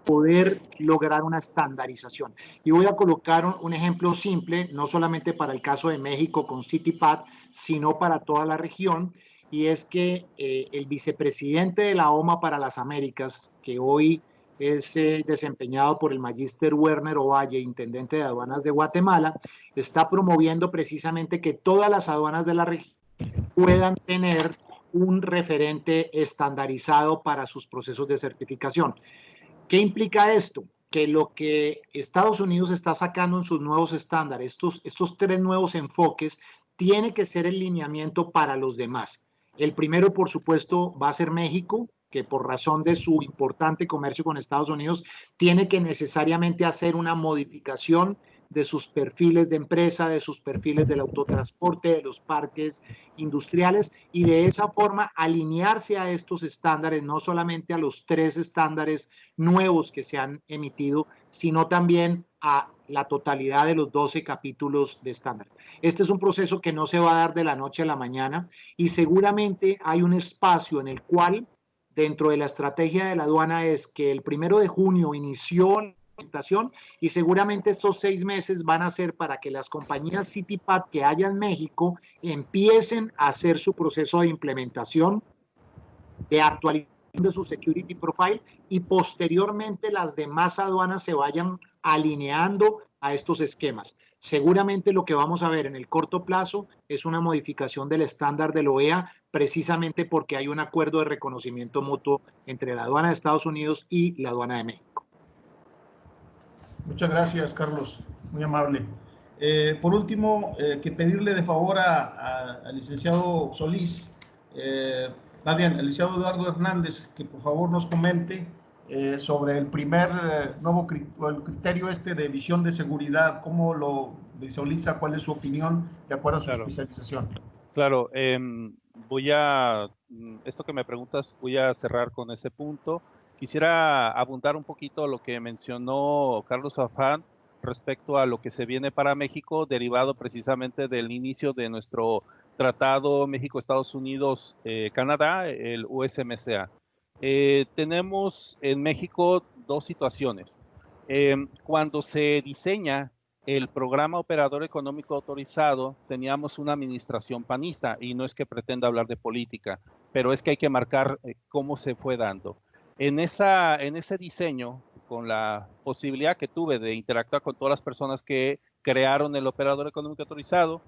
poder lograr una estandarización. Y voy a colocar un ejemplo simple, no solamente para el caso de México con CITIPAT, sino para toda la región, y es que el vicepresidente de la OMA para las Américas, que hoy es desempeñado por el magíster Werner Ovalle, intendente de aduanas de Guatemala, está promoviendo precisamente que todas las aduanas de la región puedan tener un referente estandarizado para sus procesos de certificación. ¿Qué implica esto? Que lo que Estados Unidos está sacando en sus nuevos estándares, estos 3 nuevos enfoques, tiene que ser el lineamiento para los demás. El primero, por supuesto, va a ser México, que por razón de su importante comercio con Estados Unidos, tiene que necesariamente hacer una modificación de sus perfiles de empresa, de sus perfiles del autotransporte, de los parques industriales, y de esa forma alinearse a estos estándares, no solamente a los 3 estándares nuevos que se han emitido, sino también a la totalidad de los 12 capítulos de estándares. Este es un proceso que no se va a dar de la noche a la mañana, y seguramente hay un espacio en el cual, dentro de la estrategia de la aduana, es que el 1 de junio inició la implementación, y seguramente estos 6 meses van a ser para que las compañías CITIPAT que haya en México empiecen a hacer su proceso de implementación, de actualización de su security profile, y posteriormente las demás aduanas se vayan alineando a estos esquemas. Seguramente lo que vamos a ver en el corto plazo es una modificación del estándar de la OEA precisamente porque hay un acuerdo de reconocimiento mutuo entre la aduana de Estados Unidos y la aduana de México. Muchas gracias, Carlos, muy amable. Por último, que pedirle de favor al licenciado Solís, más bien, al licenciado Eduardo Hernández, que por favor nos comente sobre el primer nuevo criterio de visión de seguridad, cómo lo visualiza, cuál es su opinión de acuerdo a su especialización. Claro, esto que me preguntas, voy a cerrar con ese punto. Quisiera abundar un poquito lo que mencionó Carlos Farfán respecto a lo que se viene para México, derivado precisamente del inicio de nuestro Tratado México-Estados Unidos-Canadá, el USMCA. Tenemos en México dos situaciones. Cuando se diseña el programa operador económico autorizado, teníamos una administración panista, y no es que pretenda hablar de política, pero es que hay que marcar cómo se fue dando. En ese diseño, con la posibilidad que tuve de interactuar con todas las personas que crearon el operador económico autorizado,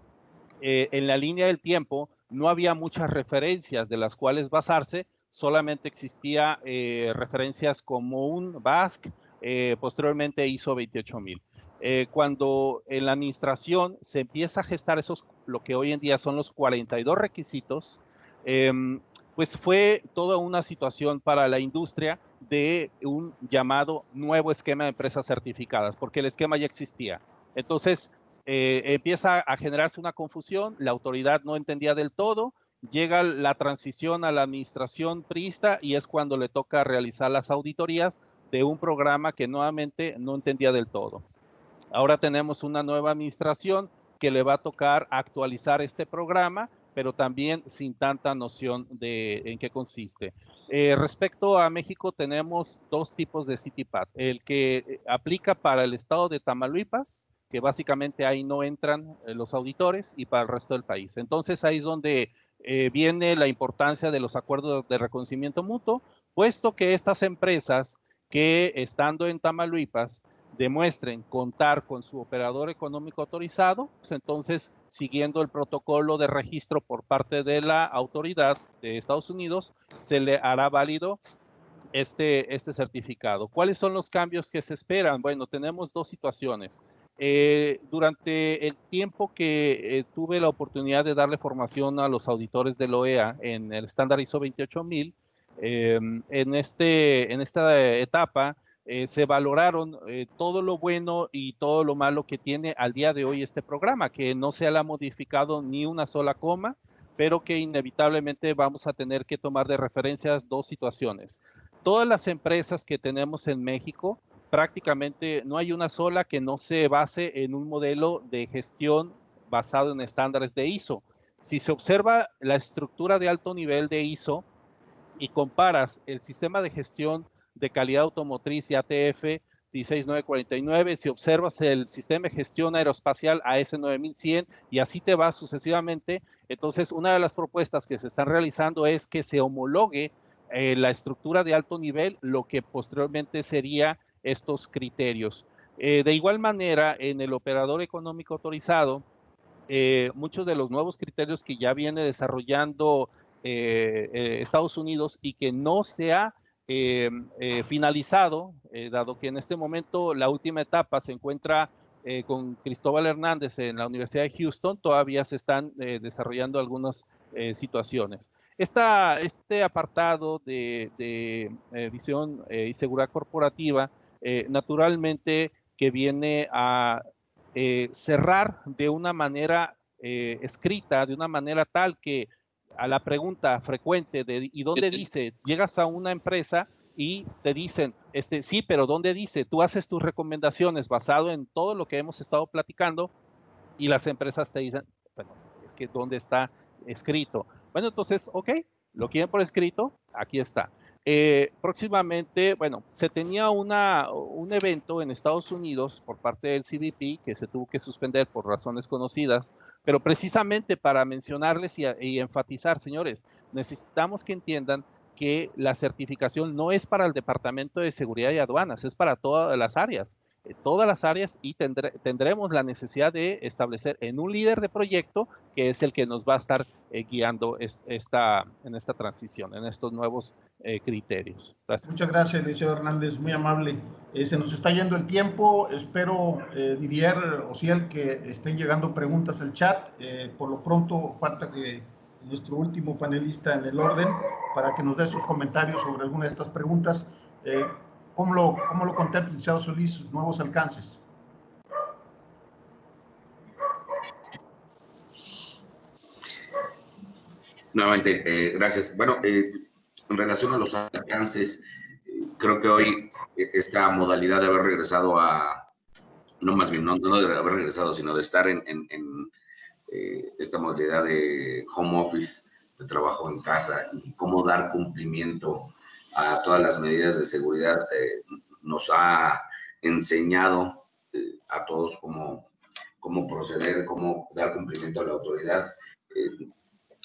en la línea del tiempo no había muchas referencias de las cuales basarse, solamente existía referencias como un BASC, posteriormente ISO 28000. Cuando en la administración se empieza a gestar lo que hoy en día son los 42 requisitos, pues fue toda una situación para la industria de un llamado nuevo esquema de empresas certificadas, porque el esquema ya existía. Entonces empieza a generarse una confusión, la autoridad no entendía del todo, llega la transición a la administración priista y es cuando le toca realizar las auditorías de un programa que nuevamente no entendía del todo. Ahora tenemos una nueva administración que le va a tocar actualizar este programa, pero también sin tanta noción de en qué consiste. Respecto a México, tenemos dos tipos de CITIPAT. El que aplica para el estado de Tamaulipas, que básicamente ahí no entran los auditores, y para el resto del país. Entonces ahí es donde viene la importancia de los acuerdos de reconocimiento mutuo, puesto que estas empresas que estando en Tamaulipas demuestren contar con su operador económico autorizado, pues entonces, siguiendo el protocolo de registro por parte de la autoridad de Estados Unidos, se le hará válido este certificado. ¿Cuáles son los cambios que se esperan? Bueno, tenemos dos situaciones. Durante el tiempo que tuve la oportunidad de darle formación a los auditores de la OEA en el estándar ISO 28000, en esta etapa, se valoraron todo lo bueno y todo lo malo que tiene al día de hoy este programa, que no se le ha modificado ni una sola coma, pero que inevitablemente vamos a tener que tomar de referencias dos situaciones. Todas las empresas que tenemos en México, prácticamente no hay una sola que no se base en un modelo de gestión basado en estándares de ISO. Si se observa la estructura de alto nivel de ISO y comparas el sistema de gestión de calidad automotriz y ATF 16949, si observas el sistema de gestión aeroespacial AS 9100 y así te vas sucesivamente, entonces una de las propuestas que se están realizando es que se homologue la estructura de alto nivel, lo que posteriormente sería estos criterios. De igual manera, en el operador económico autorizado, muchos de los nuevos criterios que ya viene desarrollando Estados Unidos y que no se ha finalizado, dado que en este momento la última etapa se encuentra con Cristóbal Hernández en la Universidad de Houston, todavía se están desarrollando algunas situaciones. Este apartado de visión y seguridad corporativa, naturalmente que viene a cerrar de una manera escrita, de una manera tal que a la pregunta frecuente de ¿y dónde dice? Llegas a una empresa y te dicen, sí, pero ¿dónde dice? Tú haces tus recomendaciones basado en todo lo que hemos estado platicando y las empresas te dicen, bueno, es que ¿dónde está escrito? Bueno, entonces, ok, lo quieren por escrito, aquí está. Próximamente, bueno, se tenía un evento en Estados Unidos por parte del CBP que se tuvo que suspender por razones conocidas, pero precisamente para mencionarles y enfatizar, señores, necesitamos que entiendan que la certificación no es para el Departamento de Seguridad y Aduanas, es para todas las áreas. todas las áreas y tendremos la necesidad de establecer en un líder de proyecto que es el que nos va a estar guiando en esta transición, en estos nuevos criterios. Gracias. Muchas gracias, licenciado Hernández, muy amable. Se nos está yendo el tiempo. Espero, Didier, Osiel, que estén llegando preguntas al chat. Por lo pronto, falta que nuestro último panelista en el orden para que nos dé sus comentarios sobre alguna de estas preguntas. ¿Cómo lo contempla, licenciado Solís, sus nuevos alcances? Nuevamente, gracias. Bueno, en relación a los alcances, creo que hoy esta modalidad de haber regresado no de haber regresado, sino de estar en esta modalidad de home office, de trabajo en casa, y cómo dar cumplimiento a todas las medidas de seguridad, nos ha enseñado a todos cómo proceder, cómo dar cumplimiento a la autoridad.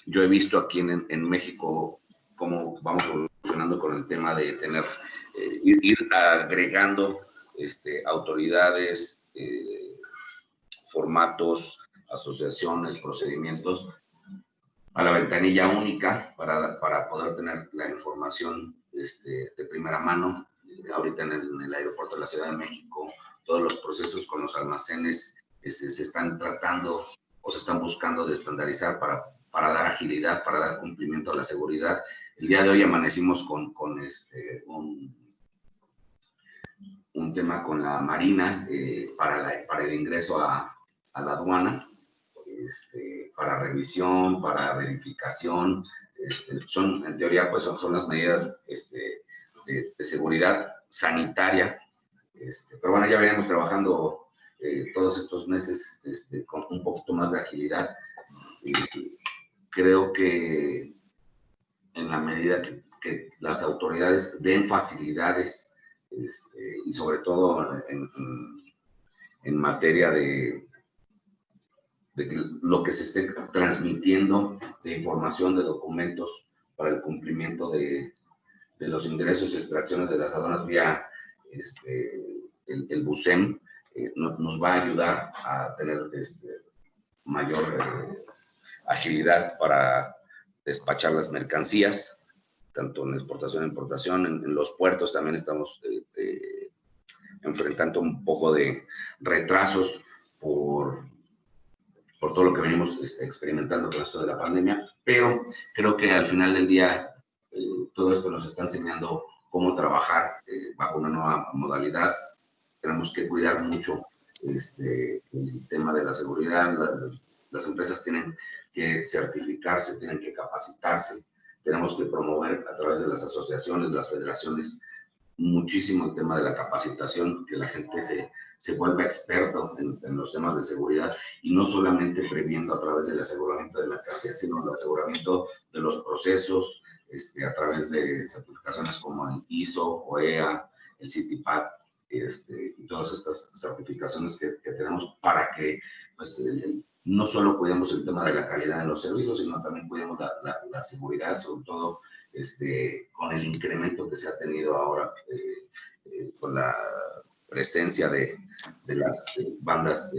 Yo he visto aquí en México cómo vamos evolucionando con el tema de tener, ir agregando autoridades, formatos, asociaciones, procedimientos a la ventanilla única para poder tener la información de primera mano. Ahorita en el aeropuerto de la Ciudad de México, todos los procesos con los almacenes se están tratando o se están buscando de estandarizar para dar agilidad, para dar cumplimiento a la seguridad. El día de hoy amanecimos con un tema con la Marina para el ingreso a la aduana, para revisión, para verificación. Son, en teoría, pues son las medidas de seguridad sanitaria. Pero bueno, ya veníamos trabajando todos estos meses con un poquito más de agilidad. Creo que en la medida que las autoridades den facilidades, y sobre todo en materia de lo que se esté transmitiendo de información, de documentos para el cumplimiento de los ingresos y extracciones de las aduanas vía el BUSEM, nos va a ayudar a tener mayor agilidad para despachar las mercancías, tanto en exportación e importación. En los puertos también estamos enfrentando un poco de retrasos por todo lo que venimos experimentando con esto de la pandemia, pero creo que al final del día todo esto nos está enseñando cómo trabajar bajo una nueva modalidad. Tenemos que cuidar mucho el tema de la seguridad. Las empresas tienen que certificarse, tienen que capacitarse, tenemos que promover a través de las asociaciones, las federaciones, muchísimo el tema de la capacitación, que la gente se vuelva experto en los temas de seguridad, y no solamente previendo a través del aseguramiento de mercancías, sino el aseguramiento de los procesos, a través de certificaciones como el ISO, OEA, el CITIPAC, y todas estas certificaciones que tenemos para que pues, no solo cuidemos el tema de la calidad de los servicios, sino también cuidemos la seguridad, sobre todo con el incremento que se ha tenido ahora con la presencia de las bandas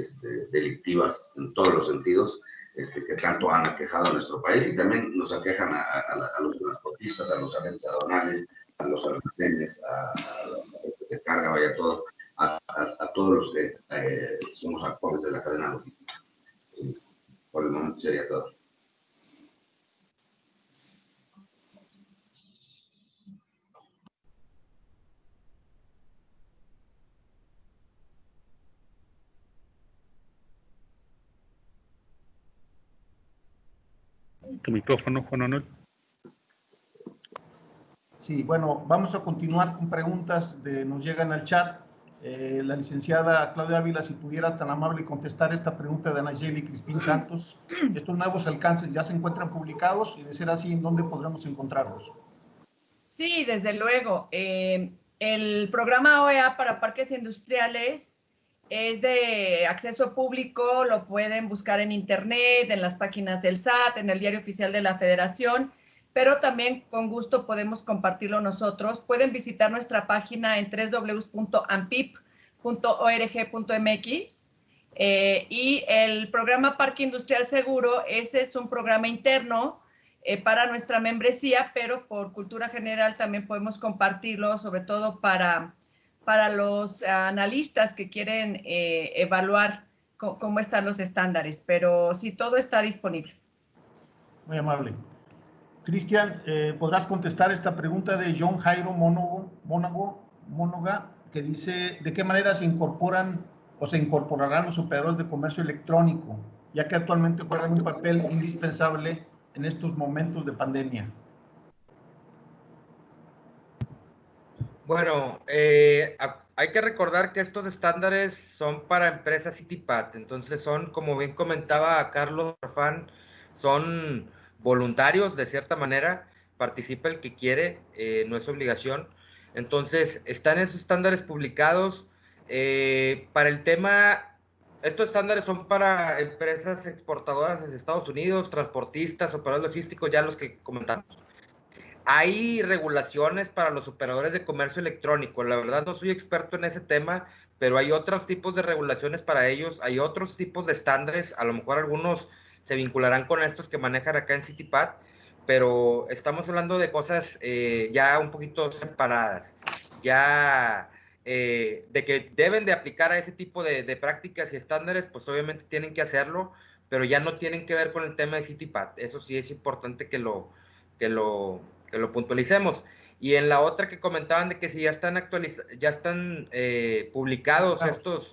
delictivas en todos los sentidos, que tanto han aquejado a nuestro país, y también nos aquejan a los transportistas, a los agentes aduanales, a los almacenes, a los que se carga, vaya todo, a todos los que somos actores de la cadena logística. Por el momento sería todo. Tu micrófono, Juan Manuel. Sí, bueno, vamos a continuar con preguntas nos llegan al chat. La licenciada Claudia Ávila, si pudiera tan amable contestar esta pregunta de Anayeli Crispín Santos. ¿Estos nuevos alcances ya se encuentran publicados? Y de ser así, ¿en dónde podremos encontrarlos? Sí, desde luego. El programa OEA para parques industriales es de acceso público, lo pueden buscar en internet, en las páginas del SAT, en el Diario Oficial de la Federación, pero también con gusto podemos compartirlo nosotros. Pueden visitar nuestra página en www.ampip.mx Y el programa Parque Industrial Seguro, ese es un programa interno para nuestra membresía, pero por cultura general también podemos compartirlo, sobre todo para los analistas que quieren evaluar cómo están los estándares, pero sí, todo está disponible. Muy amable. Cristian, ¿podrás contestar esta pregunta de John Jairo Mónoga, que dice, ¿de qué manera se incorporan o se incorporarán los operadores de comercio electrónico, ya que actualmente juegan un papel indispensable en estos momentos de pandemia? Bueno, hay que recordar que estos estándares son para empresas CITIPAT, entonces son, como bien comentaba Carlos Farfán, son voluntarios de cierta manera, participa el que quiere, no es obligación. Entonces, están esos estándares publicados. Para el tema, estos estándares son para empresas exportadoras de Estados Unidos, transportistas, operadores logísticos, ya los que comentamos. Hay regulaciones para los operadores de comercio electrónico. La verdad no soy experto en ese tema, pero hay otros tipos de regulaciones para ellos, hay otros tipos de estándares, a lo mejor algunos se vincularán con estos que manejan acá en CITIPAT, pero estamos hablando de cosas ya un poquito separadas, ya de que deben de aplicar a ese tipo de prácticas y estándares, pues obviamente tienen que hacerlo, pero ya no tienen que ver con el tema de CITIPAT. Eso sí es importante que lo puntualicemos. Y en la otra que comentaban de que si ya están publicados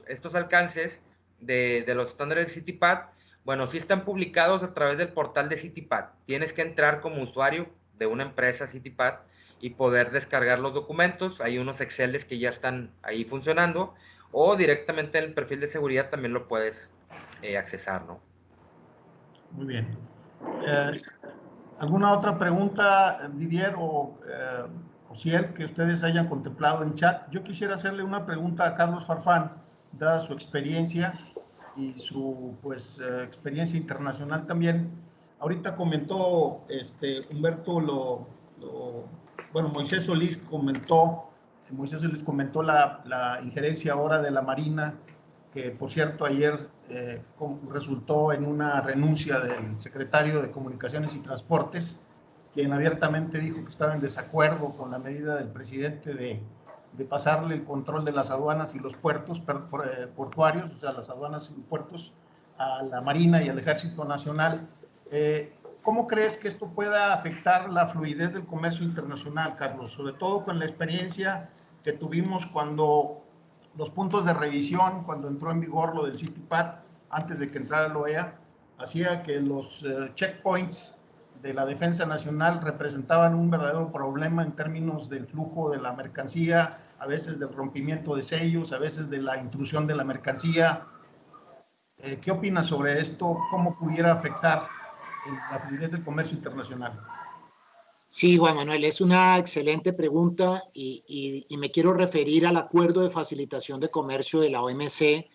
estos alcances de los estándares de CITIPAT, bueno, sí están publicados a través del portal de CITIPAT. Tienes que entrar como usuario de una empresa CITIPAT y poder descargar los documentos. Hay unos Exceles que ya están ahí funcionando, o directamente en el perfil de seguridad también lo puedes accesar, ¿no? Muy bien. ¿Alguna otra pregunta, Didier o Ciel, que ustedes hayan contemplado en chat? Yo quisiera hacerle una pregunta a Carlos Farfán, dada su experiencia y su experiencia internacional también. Ahorita comentó Humberto, Moisés Solís comentó la injerencia ahora de la Marina, que por cierto ayer resultó en una renuncia del secretario de Comunicaciones y Transportes, quien abiertamente dijo que estaba en desacuerdo con la medida del presidente de pasarle el control de las aduanas y los puertos portuarios, o sea, las aduanas y puertos, a la Marina y al Ejército Nacional. ¿Cómo crees que esto pueda afectar la fluidez del comercio internacional, Carlos? Sobre todo con la experiencia que tuvimos cuando los puntos de revisión, cuando entró en vigor lo del CITIPAT, antes de que entrara la OEA, hacía que los checkpoints de la defensa nacional representaban un verdadero problema en términos del flujo de la mercancía, a veces del rompimiento de sellos, a veces de la intrusión de la mercancía. ¿Qué opinas sobre esto? ¿Cómo pudiera afectar la fluidez del comercio internacional? Sí, Juan Manuel, es una excelente pregunta y me quiero referir al Acuerdo de Facilitación de Comercio de la OMC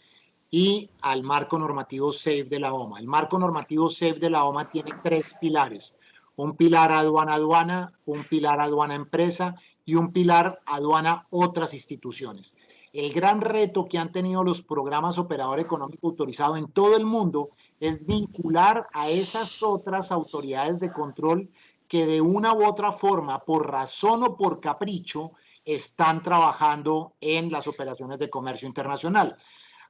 y al marco normativo SAFE de la OMA. El marco normativo SAFE de la OMA tiene 3 pilares: un pilar aduana-aduana, un pilar aduana-empresa y un pilar aduana-otras instituciones. El gran reto que han tenido los programas operador económico autorizado en todo el mundo es vincular a esas otras autoridades de control que de una u otra forma, por razón o por capricho, están trabajando en las operaciones de comercio internacional.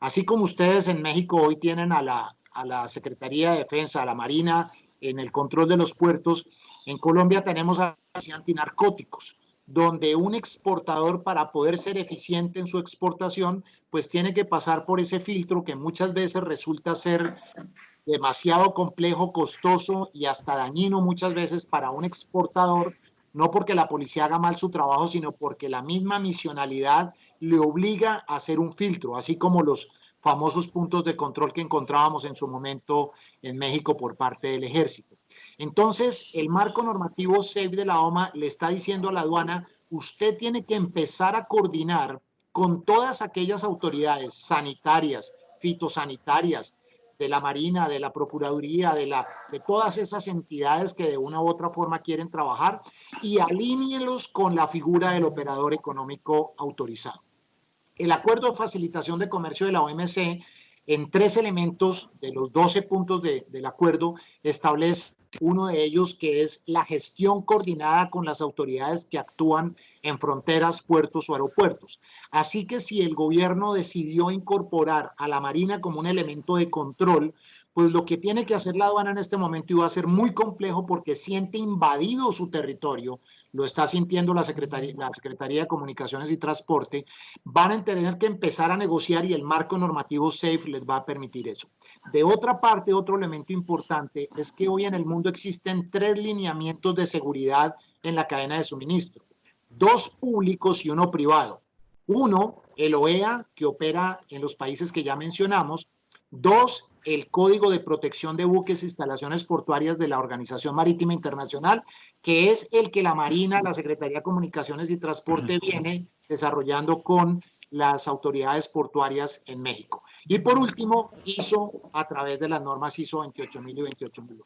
Así como ustedes en México hoy tienen a la Secretaría de Defensa, a la Marina, en el control de los puertos, en Colombia tenemos a la Policía Antinarcóticos, donde un exportador, para poder ser eficiente en su exportación, pues tiene que pasar por ese filtro que muchas veces resulta ser demasiado complejo, costoso y hasta dañino muchas veces para un exportador, no porque la policía haga mal su trabajo, sino porque la misma misionalidad le obliga a hacer un filtro, así como los famosos puntos de control que encontrábamos en su momento en México por parte del ejército. Entonces, el marco normativo SAFE de la OMA le está diciendo a la aduana: usted tiene que empezar a coordinar con todas aquellas autoridades sanitarias, fitosanitarias, de la Marina, de la Procuraduría, de todas esas entidades que de una u otra forma quieren trabajar, y alíñelos con la figura del operador económico autorizado. El acuerdo de facilitación de comercio de la OMC, en 3 elementos de los 12 puntos del acuerdo, establece uno de ellos, que es la gestión coordinada con las autoridades que actúan en fronteras, puertos o aeropuertos. Así que si el gobierno decidió incorporar a la Marina como un elemento de control, pues lo que tiene que hacer la aduana en este momento, y va a ser muy complejo porque siente invadido su territorio, lo está sintiendo la Secretaría de Comunicaciones y Transporte, van a tener que empezar a negociar, y el marco normativo SAFE les va a permitir eso. De otra parte, otro elemento importante es que hoy en el mundo existen 3 lineamientos de seguridad en la cadena de suministro, 2 públicos y 1 privado. 1, el OEA, que opera en los países que ya mencionamos. 2, el Código de Protección de Buques e Instalaciones Portuarias de la Organización Marítima Internacional, que es el que la Marina, la Secretaría de Comunicaciones y Transporte viene desarrollando con las autoridades portuarias en México. Y por último, ISO, a través de las normas ISO 28000 y 28001.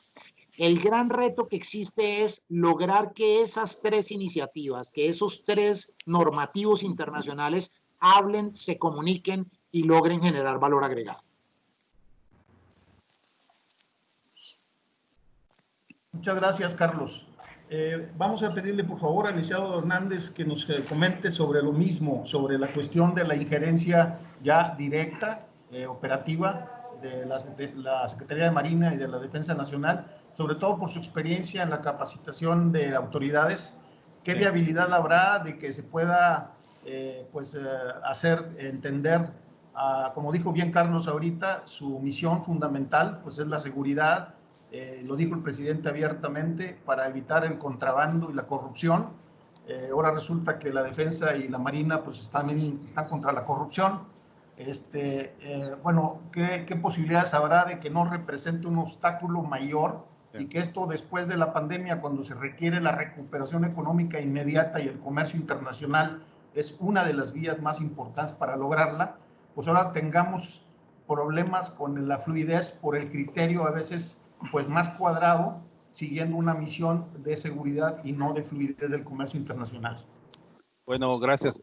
El gran reto que existe es lograr que esas 3 iniciativas, que esos 3 normativos internacionales hablen, se comuniquen y logren generar valor agregado. Muchas gracias, Carlos. Vamos a pedirle, por favor, al licenciado Hernández que nos comente sobre lo mismo, sobre la cuestión de la injerencia ya directa, operativa, de la Secretaría de Marina y de la Defensa Nacional, sobre todo por su experiencia en la capacitación de autoridades. ¿Qué viabilidad habrá de que se pueda hacer entender, como dijo bien Carlos ahorita, su misión fundamental pues es la seguridad? Lo dijo el presidente abiertamente, para evitar el contrabando y la corrupción. Ahora resulta que la defensa y la marina pues están contra la corrupción. Bueno, ¿qué posibilidades habrá de que no represente un obstáculo mayor y que esto después de la pandemia, cuando se requiere la recuperación económica inmediata y el comercio internacional es una de las vías más importantes para lograrla, pues ahora tengamos problemas con la fluidez por el criterio a veces pues más cuadrado, siguiendo una misión de seguridad y no de fluidez del comercio internacional? Bueno, gracias.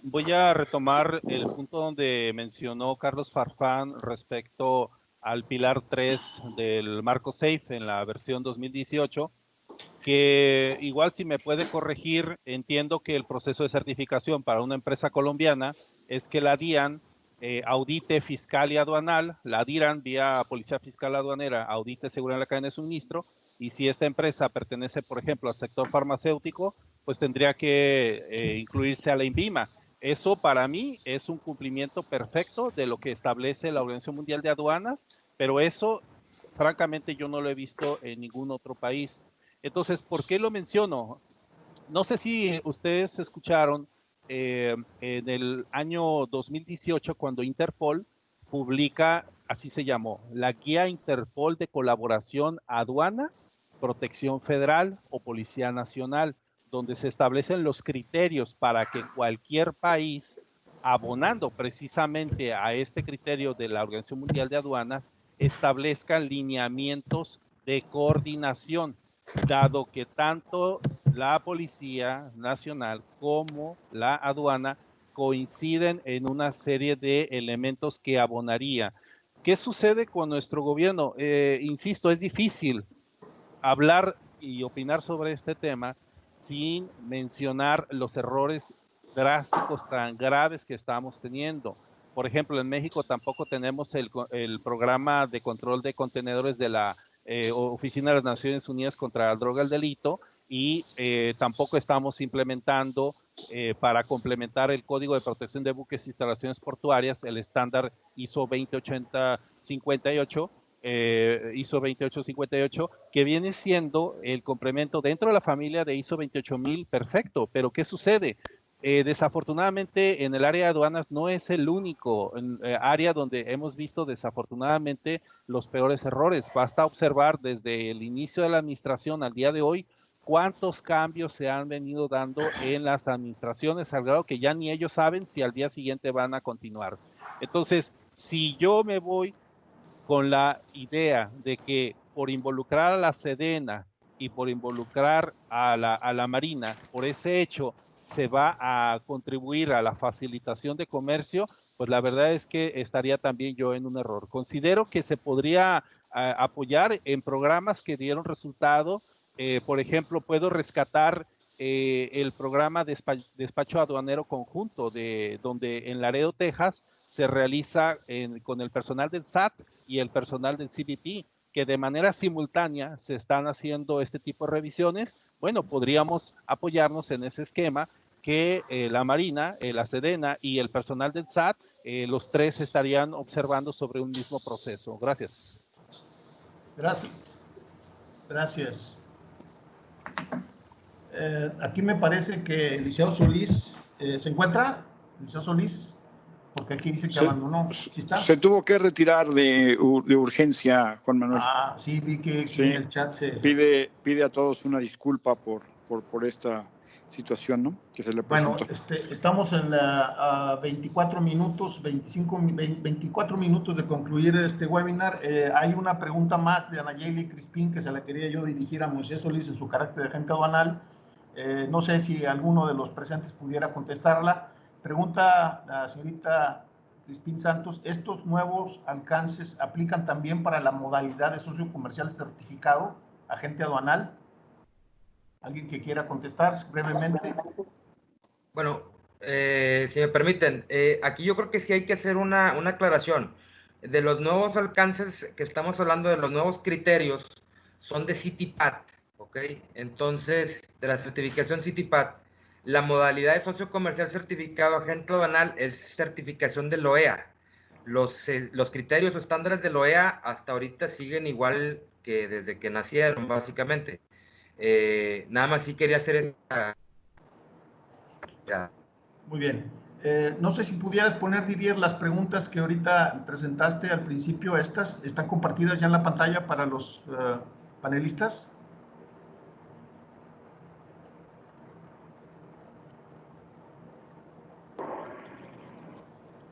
Voy a retomar el punto donde mencionó Carlos Farfán respecto al pilar 3 del marco SAFE en la versión 2018, que igual si me puede corregir, entiendo que el proceso de certificación para una empresa colombiana es que la DIAN audite fiscal y aduanal, la DIRAN vía Policía Fiscal Aduanera audite seguridad en la cadena de suministro, y si esta empresa pertenece, por ejemplo, al sector farmacéutico, pues tendría que incluirse a la INVIMA. Eso para mí es un cumplimiento perfecto de lo que establece la Organización Mundial de Aduanas, pero eso, francamente, yo no lo he visto en ningún otro país. Entonces, ¿por qué lo menciono? No sé si ustedes escucharon en el año 2018 cuando Interpol publica, así se llamó, la Guía Interpol de Colaboración Aduana, Protección Federal o Policía Nacional, donde se establecen los criterios para que cualquier país, abonando precisamente a este criterio de la Organización Mundial de Aduanas, establezca lineamientos de coordinación, dado que tanto la Policía Nacional como la aduana coinciden en una serie de elementos que abonaría. ¿Qué sucede con nuestro gobierno? Insisto, es difícil hablar y opinar sobre este tema sin mencionar los errores drásticos tan graves que estamos teniendo. Por ejemplo, en México tampoco tenemos el programa de control de contenedores de la Oficina de las Naciones Unidas contra la Droga y el Delito, y tampoco estamos implementando para complementar el Código de Protección de Buques e Instalaciones Portuarias el estándar ISO 28058, ISO 28058, que viene siendo el complemento dentro de la familia de ISO 28000, perfecto, pero ¿qué sucede? Desafortunadamente en el área de aduanas no es el único área donde hemos visto desafortunadamente los peores errores. Basta observar desde el inicio de la administración al día de hoy cuántos cambios se han venido dando en las administraciones, al grado que ya ni ellos saben si al día siguiente van a continuar. Entonces, si yo me voy con la idea de que por involucrar a la Sedena y por involucrar a la Marina, por ese hecho, se va a contribuir a la facilitación de comercio, pues la verdad es que estaría también yo en un error. Considero que se podría apoyar en programas que dieron resultado. Por ejemplo, puedo rescatar el programa Despacho Aduanero Conjunto, donde en Laredo, Texas, se realiza con el personal del SAT y el personal del CBP, que de manera simultánea se están haciendo este tipo de revisiones. Bueno, podríamos apoyarnos en ese esquema, que la Marina, la Sedena y el personal del SAT, los tres estarían observando sobre un mismo proceso. Gracias. Gracias. Gracias. Aquí me parece que el licenciado Solís se encuentra. Licenciado Solís, porque aquí dice que abandonó. ¿Sí está? Se tuvo que retirar de urgencia, Juan Manuel. Ah, sí, vi que Sí. en el chat se... Pide a todos una disculpa por esta situación, ¿no?, que se le presentó. Bueno, estamos en la 24 minutos de concluir este webinar. Hay una pregunta más de Anayeli Crispín que se la quería yo dirigir a Moisés Solís en su carácter de agente aduanal. No sé si alguno de los presentes pudiera contestarla. Pregunta la señorita Crispín Santos: ¿estos nuevos alcances aplican también para la modalidad de socio comercial certificado, agente aduanal? ¿Alguien que quiera contestar brevemente? Bueno, si me permiten, aquí yo creo que sí hay que hacer una aclaración. De los nuevos alcances que estamos hablando, de los nuevos criterios, son de CITIPAT, ¿ok? Entonces, de la certificación CITIPAT, la modalidad de socio comercial certificado agente aduanal es certificación de la OEA. Los criterios o estándares de la OEA hasta ahorita siguen igual que desde que nacieron, básicamente. Nada más sí quería hacer esa... Ya. Muy bien. No sé si pudieras poner, Didier, las preguntas que ahorita presentaste al principio. Estas están compartidas ya en la pantalla para los panelistas.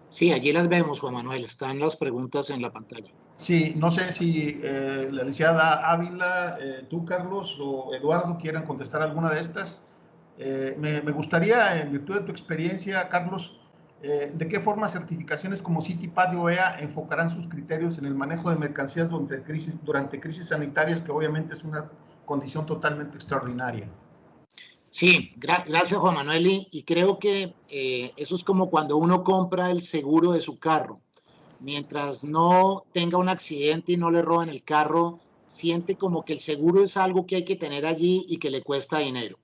Sí, allí las vemos, Juan Manuel. Están las preguntas en la pantalla. Sí, no sé si la licenciada Ávila, tú, Carlos, o Eduardo quieran contestar alguna de estas. Me gustaría, en virtud de tu experiencia, Carlos, ¿de qué forma certificaciones como CITIPAT y OEA enfocarán sus criterios en el manejo de mercancías durante crisis sanitarias, que obviamente es una condición totalmente extraordinaria? Sí, gracias, Juan Manuel, y creo que eso es como cuando uno compra el seguro de su carro. Mientras no tenga un accidente y no le roben el carro, siente como que el seguro es algo que hay que tener allí y que le cuesta dinero.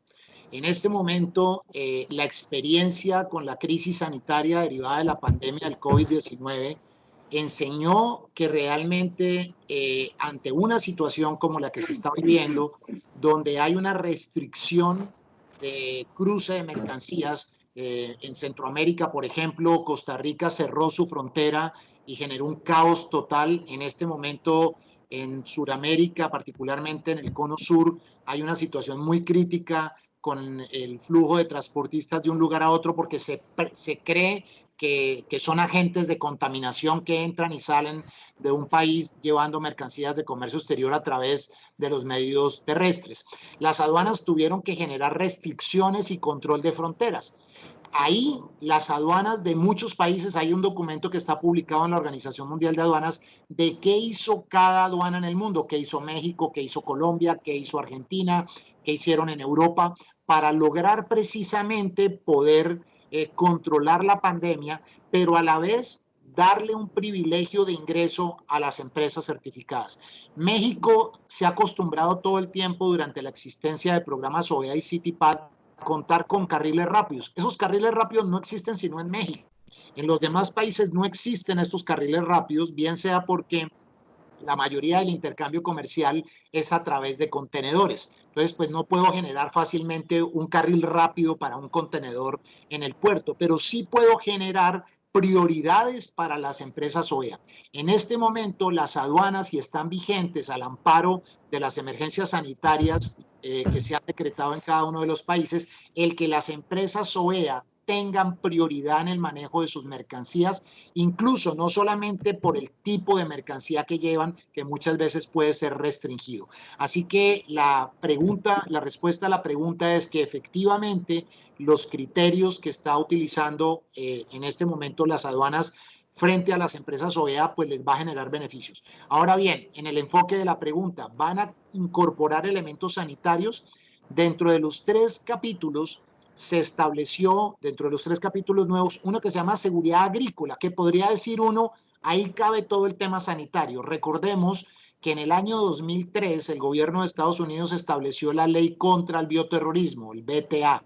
En este momento, la experiencia con la crisis sanitaria derivada de la pandemia del COVID-19 enseñó que realmente ante una situación como la que se está viviendo, donde hay una restricción de cruce de mercancías, en Centroamérica, por ejemplo, Costa Rica cerró su frontera y generó un caos total. En este momento, en Sudamérica, particularmente en el Cono Sur, hay una situación muy crítica con el flujo de transportistas de un lugar a otro, porque se cree que son agentes de contaminación que entran y salen de un país llevando mercancías de comercio exterior a través de los medios terrestres. Las aduanas tuvieron que generar restricciones y control de fronteras. Ahí las aduanas de muchos países, hay un documento que está publicado en la Organización Mundial de Aduanas de qué hizo cada aduana en el mundo, qué hizo México, qué hizo Colombia, qué hizo Argentina, qué hicieron en Europa, para lograr precisamente poder controlar la pandemia, pero a la vez darle un privilegio de ingreso a las empresas certificadas. México se ha acostumbrado todo el tiempo durante la existencia de programas OEA y CITIPAT a contar con carriles rápidos. Esos carriles rápidos no existen sino en México. En los demás países no existen estos carriles rápidos, bien sea porque la mayoría del intercambio comercial es a través de contenedores. Entonces, pues no puedo generar fácilmente un carril rápido para un contenedor en el puerto, pero sí puedo generar prioridades para las empresas OEA. En este momento, las aduanas, y están vigentes al amparo de las emergencias sanitarias que se han decretado en cada uno de los países, el que las empresas OEA tengan prioridad en el manejo de sus mercancías, incluso no solamente por el tipo de mercancía que llevan, que muchas veces puede ser restringido. Así que la respuesta a la pregunta es que efectivamente los criterios que está utilizando en este momento las aduanas frente a las empresas OEA, pues les va a generar beneficios. Ahora bien, en el enfoque de la pregunta, ¿van a incorporar elementos sanitarios? Dentro de los 3 capítulos se estableció, dentro de los 3 capítulos nuevos, uno que se llama seguridad agrícola, que podría decir uno, ahí cabe todo el tema sanitario. Recordemos que en el año 2003 el gobierno de Estados Unidos estableció la ley contra el bioterrorismo, el BTA.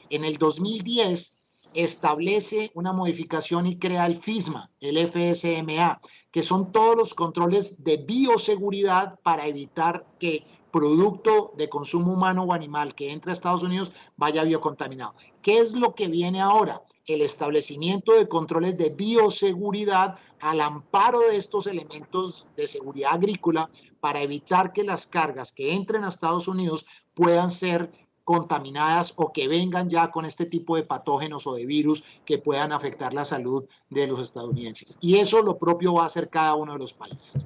En el 2010 establece una modificación y crea el FISMA, el FSMA, que son todos los controles de bioseguridad para evitar que producto de consumo humano o animal que entre a Estados Unidos vaya biocontaminado. ¿Qué es lo que viene ahora? El establecimiento de controles de bioseguridad al amparo de estos elementos de seguridad agrícola para evitar que las cargas que entren a Estados Unidos puedan ser contaminadas o que vengan ya con este tipo de patógenos o de virus que puedan afectar la salud de los estadounidenses. Y eso lo propio va a hacer cada uno de los países.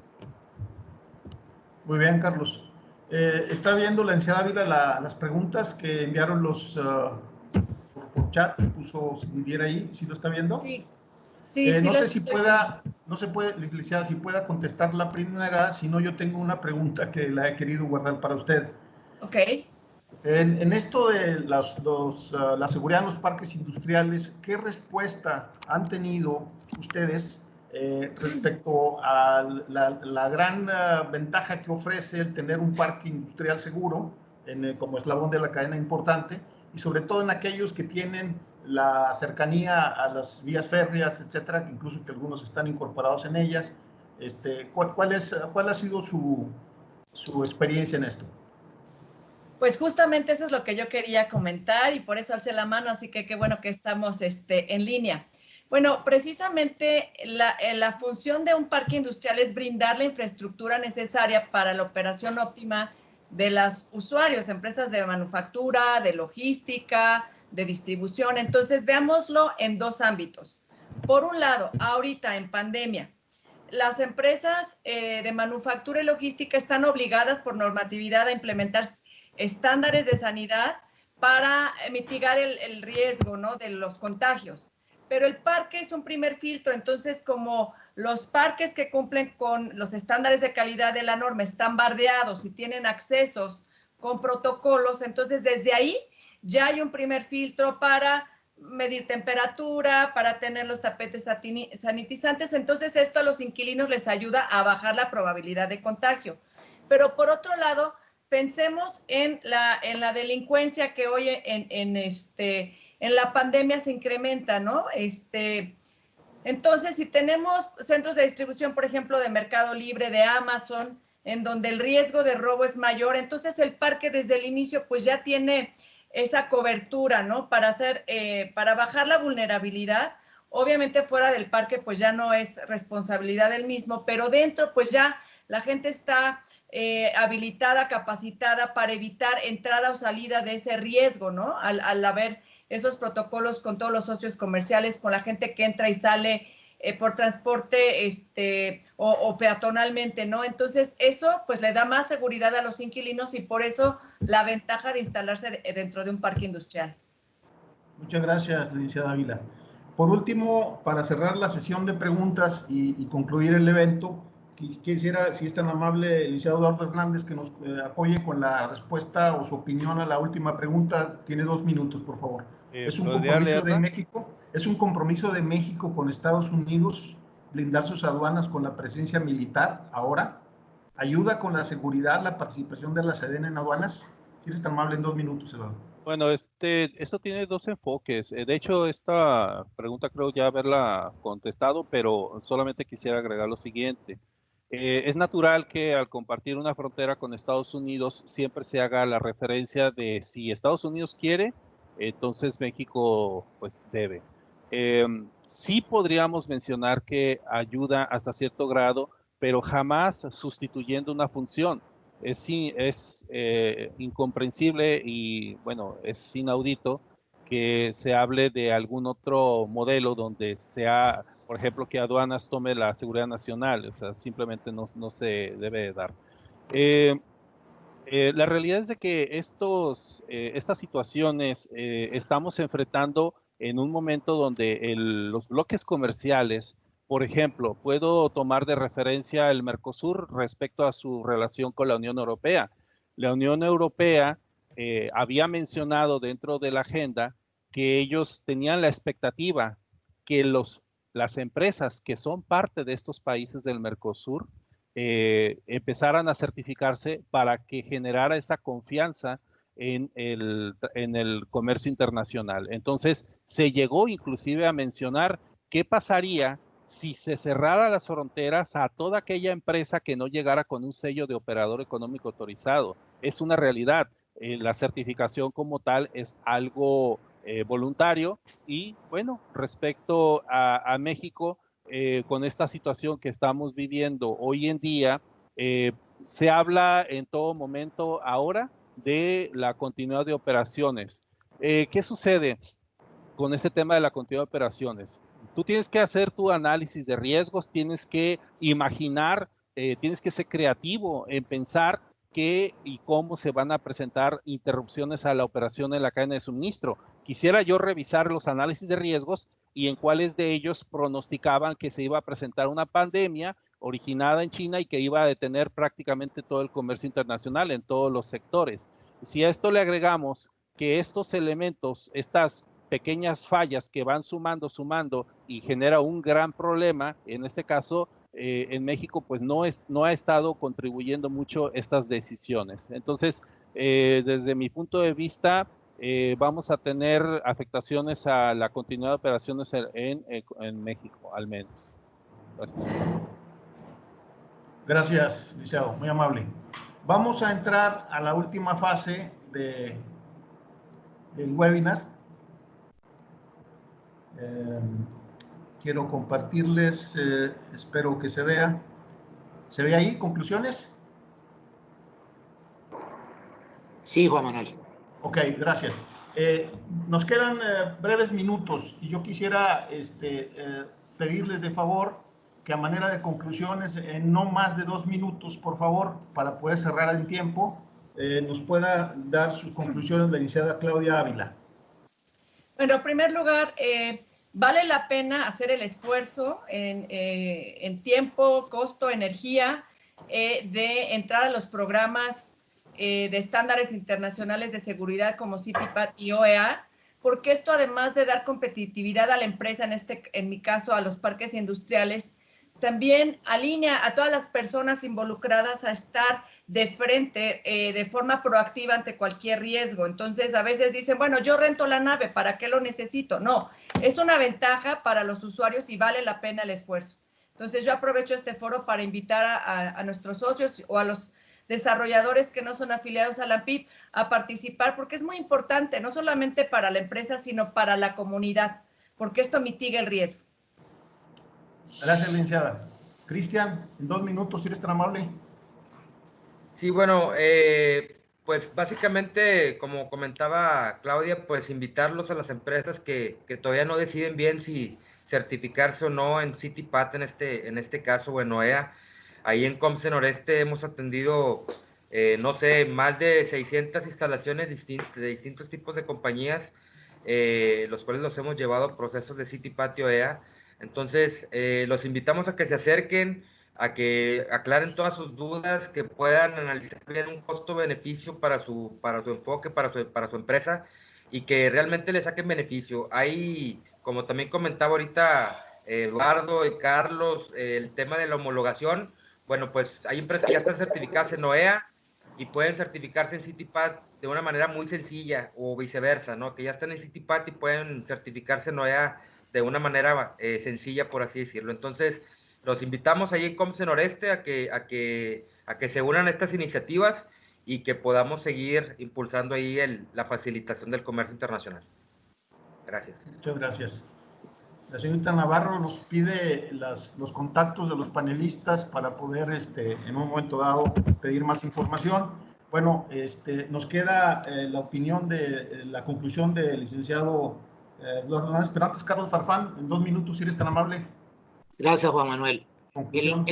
Muy bien, Carlos. Está viendo la licenciada Ávila las preguntas que enviaron por chat, puso Didier ahí, ¿sí lo está viendo? Sí. No sé si licenciada, si pueda contestar la primera, si no yo tengo una pregunta que la he querido guardar para usted. Ok. En esto de la seguridad en los parques industriales, ¿qué respuesta han tenido ustedes respecto a la gran ventaja que ofrece el tener un parque industrial seguro como eslabón de la cadena importante, y sobre todo en aquellos que tienen la cercanía a las vías férreas, etcétera, que incluso que algunos están incorporados en ellas? ¿Cuál ha sido su experiencia en esto? Pues justamente eso es lo que yo quería comentar y por eso alcé la mano, así que qué bueno que estamos en línea. Bueno, precisamente la función de un parque industrial es brindar la infraestructura necesaria para la operación óptima de los usuarios, empresas de manufactura, de logística, de distribución. Entonces, veámoslo en 2 ámbitos. Por un lado, ahorita en pandemia, las empresas de manufactura y logística están obligadas por normatividad a implementar estándares de sanidad para mitigar el riesgo, ¿no?, de los contagios. Pero el parque es un primer filtro, entonces como los parques que cumplen con los estándares de calidad de la norma están bardeados y tienen accesos con protocolos, entonces desde ahí ya hay un primer filtro para medir temperatura, para tener los tapetes sanitizantes, entonces esto a los inquilinos les ayuda a bajar la probabilidad de contagio. Pero por otro lado, pensemos en la delincuencia que hoy en la pandemia se incrementa, ¿no? Entonces, si tenemos centros de distribución, por ejemplo, de Mercado Libre, de Amazon, en donde el riesgo de robo es mayor, entonces el parque desde el inicio pues ya tiene esa cobertura, ¿no? Para bajar la vulnerabilidad. Obviamente fuera del parque pues ya no es responsabilidad del mismo, pero dentro pues ya la gente está habilitada, capacitada para evitar entrada o salida de ese riesgo, ¿no? Al haber esos protocolos con todos los socios comerciales, con la gente que entra y sale por transporte o peatonalmente, ¿no? Entonces, eso pues le da más seguridad a los inquilinos y por eso la ventaja de instalarse dentro de un parque industrial. Muchas gracias, licenciada Ávila. Por último, para cerrar la sesión de preguntas y concluir el evento, quisiera, si es tan amable, el licenciado Eduardo Hernández, que nos apoye con la respuesta o su opinión a la última pregunta. Tiene 2 minutos, por favor. Es un compromiso de México. ¿Es un compromiso de México con Estados Unidos blindar sus aduanas con la presencia militar ahora? ¿Ayuda con la seguridad la participación de la SEDENA en aduanas? Si eres tan amable, en 2 minutos, Eduardo. Bueno, esto tiene 2 enfoques. De hecho, esta pregunta creo ya haberla contestado, pero solamente quisiera agregar lo siguiente. Es natural que al compartir una frontera con Estados Unidos siempre se haga la referencia de si Estados Unidos quiere, entonces México pues debe. Sí podríamos mencionar que ayuda hasta cierto grado, pero jamás sustituyendo una función. Es incomprensible y bueno, es inaudito que se hable de algún otro modelo donde sea, por ejemplo, que aduanas tome la seguridad nacional. O sea, simplemente no se debe dar. La realidad es de que estas situaciones estamos enfrentando en un momento donde los bloques comerciales, por ejemplo, puedo tomar de referencia el Mercosur respecto a su relación con la Unión Europea. La Unión Europea había mencionado dentro de la agenda que ellos tenían la expectativa que las empresas que son parte de estos países del Mercosur empezaran a certificarse para que generara esa confianza en el comercio internacional. Entonces, se llegó inclusive a mencionar qué pasaría si se cerrara las fronteras a toda aquella empresa que no llegara con un sello de operador económico autorizado. Es una realidad. La certificación como tal es algo voluntario y, bueno, respecto a México, con esta situación que estamos viviendo hoy en día, se habla en todo momento ahora de la continuidad de operaciones. ¿Qué sucede con este tema de la continuidad de operaciones? Tú tienes que hacer tu análisis de riesgos, tienes que imaginar, tienes que ser creativo en pensar qué y cómo se van a presentar interrupciones a la operación en la cadena de suministro. Quisiera yo revisar los análisis de riesgos y en cuáles de ellos pronosticaban que se iba a presentar una pandemia originada en China y que iba a detener prácticamente todo el comercio internacional en todos los sectores. Si a esto le agregamos que estos elementos, estas pequeñas fallas que van sumando y genera un gran problema, en este caso en México pues no ha estado contribuyendo mucho estas decisiones. Entonces, desde mi punto de vista, vamos a tener afectaciones a la continuidad de operaciones en México, al menos. Gracias. Gracias, licenciado, muy amable. Vamos a entrar a la última fase del webinar. Quiero compartirles, espero que se vea. ¿Se ve ahí? ¿Conclusiones? Sí, Juan Manuel. Ok, gracias. Nos quedan breves minutos y yo quisiera pedirles de favor que a manera de conclusiones, en no más de 2 minutos, por favor, para poder cerrar el tiempo, nos pueda dar sus conclusiones la licenciada Claudia Ávila. Bueno, en primer lugar, vale la pena hacer el esfuerzo en tiempo, costo, energía, de entrar a los programas de estándares internacionales de seguridad como CITIPAT y OEA, porque esto, además de dar competitividad a la empresa, en mi caso a los parques industriales, también alinea a todas las personas involucradas a estar de frente, de forma proactiva ante cualquier riesgo. Entonces, a veces dicen, bueno, yo rento la nave, ¿para qué lo necesito? No, es una ventaja para los usuarios y vale la pena el esfuerzo. Entonces, yo aprovecho este foro para invitar a nuestros socios o a los desarrolladores que no son afiliados a la ANPIP a participar, porque es muy importante, no solamente para la empresa, sino para la comunidad, porque esto mitiga el riesgo. Gracias, licenciada. Cristian, en 2 minutos, si eres tan amable. Sí, bueno, pues básicamente, como comentaba Claudia, pues invitarlos a las empresas que todavía no deciden bien si certificarse o no en CITIPAT en este caso, o en OEA. Ahí en COMCE Noreste hemos atendido, no sé, más de 600 instalaciones de distintos tipos de compañías, los cuales los hemos llevado a procesos de CITIPAT y OEA. Entonces, los invitamos a que se acerquen, a que aclaren todas sus dudas, que puedan analizar bien un costo-beneficio para su enfoque, para su empresa, y que realmente le saquen beneficio. Hay, como también comentaba ahorita Eduardo y Carlos, el tema de la homologación. Bueno, pues hay empresas que ya están certificadas en OEA y pueden certificarse en CITIPAT de una manera muy sencilla, o viceversa, ¿no? Que ya están en CITIPAT y pueden certificarse en OEA de una manera sencilla, por así decirlo. Entonces, los invitamos ahí en COMCE Noreste a que se unan a estas iniciativas y que podamos seguir impulsando ahí la facilitación del comercio internacional. Gracias. Muchas gracias. La señorita Navarro nos pide los contactos de los panelistas para poder, en un momento dado, pedir más información. Bueno, nos queda la opinión de la conclusión del licenciado Eduardo Hernández, pero antes, Carlos Farfán, en 2 minutos, si eres tan amable. Gracias, Juan Manuel. Conclusión.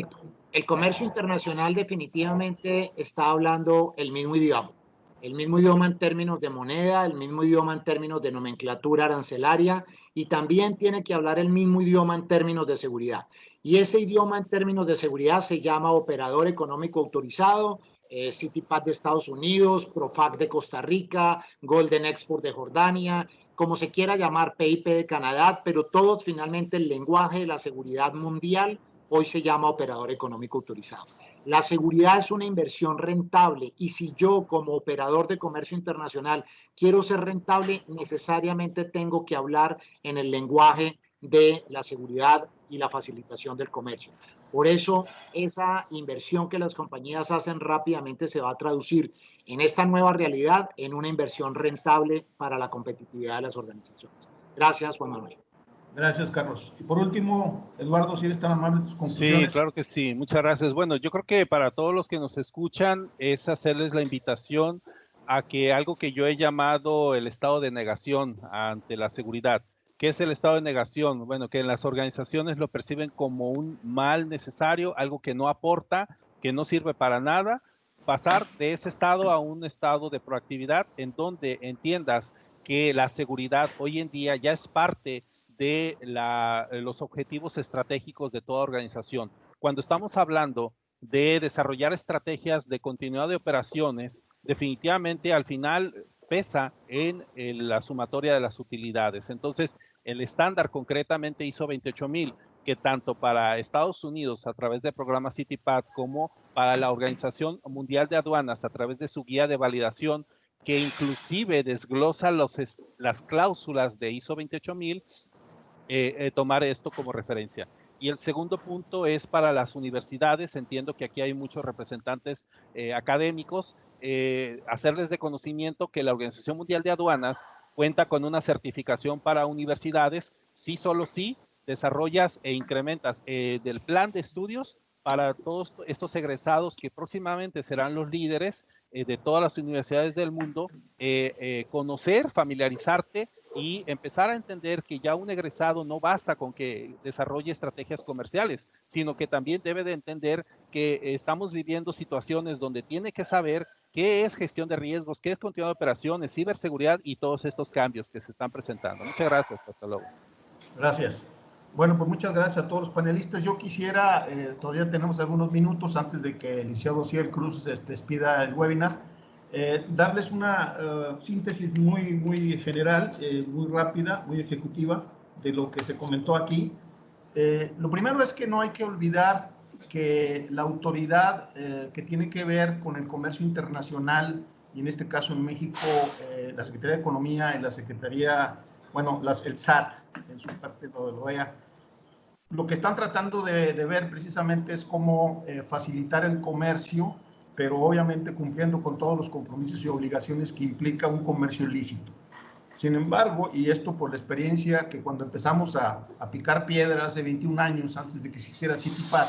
El comercio internacional definitivamente está hablando el mismo idioma en términos de moneda, el mismo idioma en términos de nomenclatura arancelaria, y también tiene que hablar el mismo idioma en términos de seguridad. Y ese idioma en términos de seguridad se llama operador económico autorizado, CITIPAT de Estados Unidos, PROFAC de Costa Rica, Golden Export de Jordania, como se quiera llamar, PIP de Canadá, pero todos finalmente el lenguaje de la seguridad mundial hoy se llama operador económico autorizado. La seguridad es una inversión rentable, y si yo como operador de comercio internacional quiero ser rentable, necesariamente tengo que hablar en el lenguaje de la seguridad y la facilitación del comercio. Por eso, esa inversión que las compañías hacen rápidamente se va a traducir en esta nueva realidad en una inversión rentable para la competitividad de las organizaciones. Gracias, Juan Manuel. Gracias, Carlos. Y por último, Eduardo, si eres tan amable, tus conclusiones. Sí, claro que sí. Muchas gracias. Bueno, yo creo que para todos los que nos escuchan es hacerles la invitación a que algo que yo he llamado el estado de negación ante la seguridad. ¿Qué es el estado de negación? Bueno, que en las organizaciones lo perciben como un mal necesario, algo que no aporta, que no sirve para nada. Pasar de ese estado a un estado de proactividad en donde entiendas que la seguridad hoy en día ya es parte de los objetivos estratégicos de toda organización. Cuando estamos hablando de desarrollar estrategias de continuidad de operaciones, definitivamente al final pesa en la sumatoria de las utilidades. Entonces, el estándar concretamente ISO 28000, que tanto para Estados Unidos a través del programa CITIPAT como para la Organización Mundial de Aduanas a través de su guía de validación, que inclusive desglosa las cláusulas de ISO 28000, tomar esto como referencia. Y el segundo punto es para las universidades. Entiendo que aquí hay muchos representantes académicos, hacerles de conocimiento que la Organización Mundial de Aduanas cuenta con una certificación para universidades, sí, solo sí, desarrollas e incrementas del plan de estudios para todos estos egresados que próximamente serán los líderes de todas las universidades del mundo, conocer, familiarizarte y empezar a entender que ya un egresado no basta con que desarrolle estrategias comerciales, sino que también debe de entender que estamos viviendo situaciones donde tiene que saber qué es gestión de riesgos, qué es continuidad de operaciones, ciberseguridad y todos estos cambios que se están presentando. Muchas gracias. Hasta luego. Gracias. Bueno, pues muchas gracias a todos los panelistas. Yo quisiera, todavía tenemos algunos minutos antes de que el licenciado Ciel Cruz despida el webinar, darles una síntesis muy general, muy rápida, muy ejecutiva de lo que se comentó aquí. Lo primero es que no hay que olvidar que la autoridad que tiene que ver con el comercio internacional, y en este caso en México, la Secretaría de Economía y la Secretaría, bueno, el SAT, en su parte de la OEA, lo que están tratando de ver precisamente es cómo facilitar el comercio, pero obviamente cumpliendo con todos los compromisos y obligaciones que implica un comercio ilícito. Sin embargo, y esto por la experiencia que cuando empezamos a picar piedra hace 21 años antes de que existiera CITIPAT,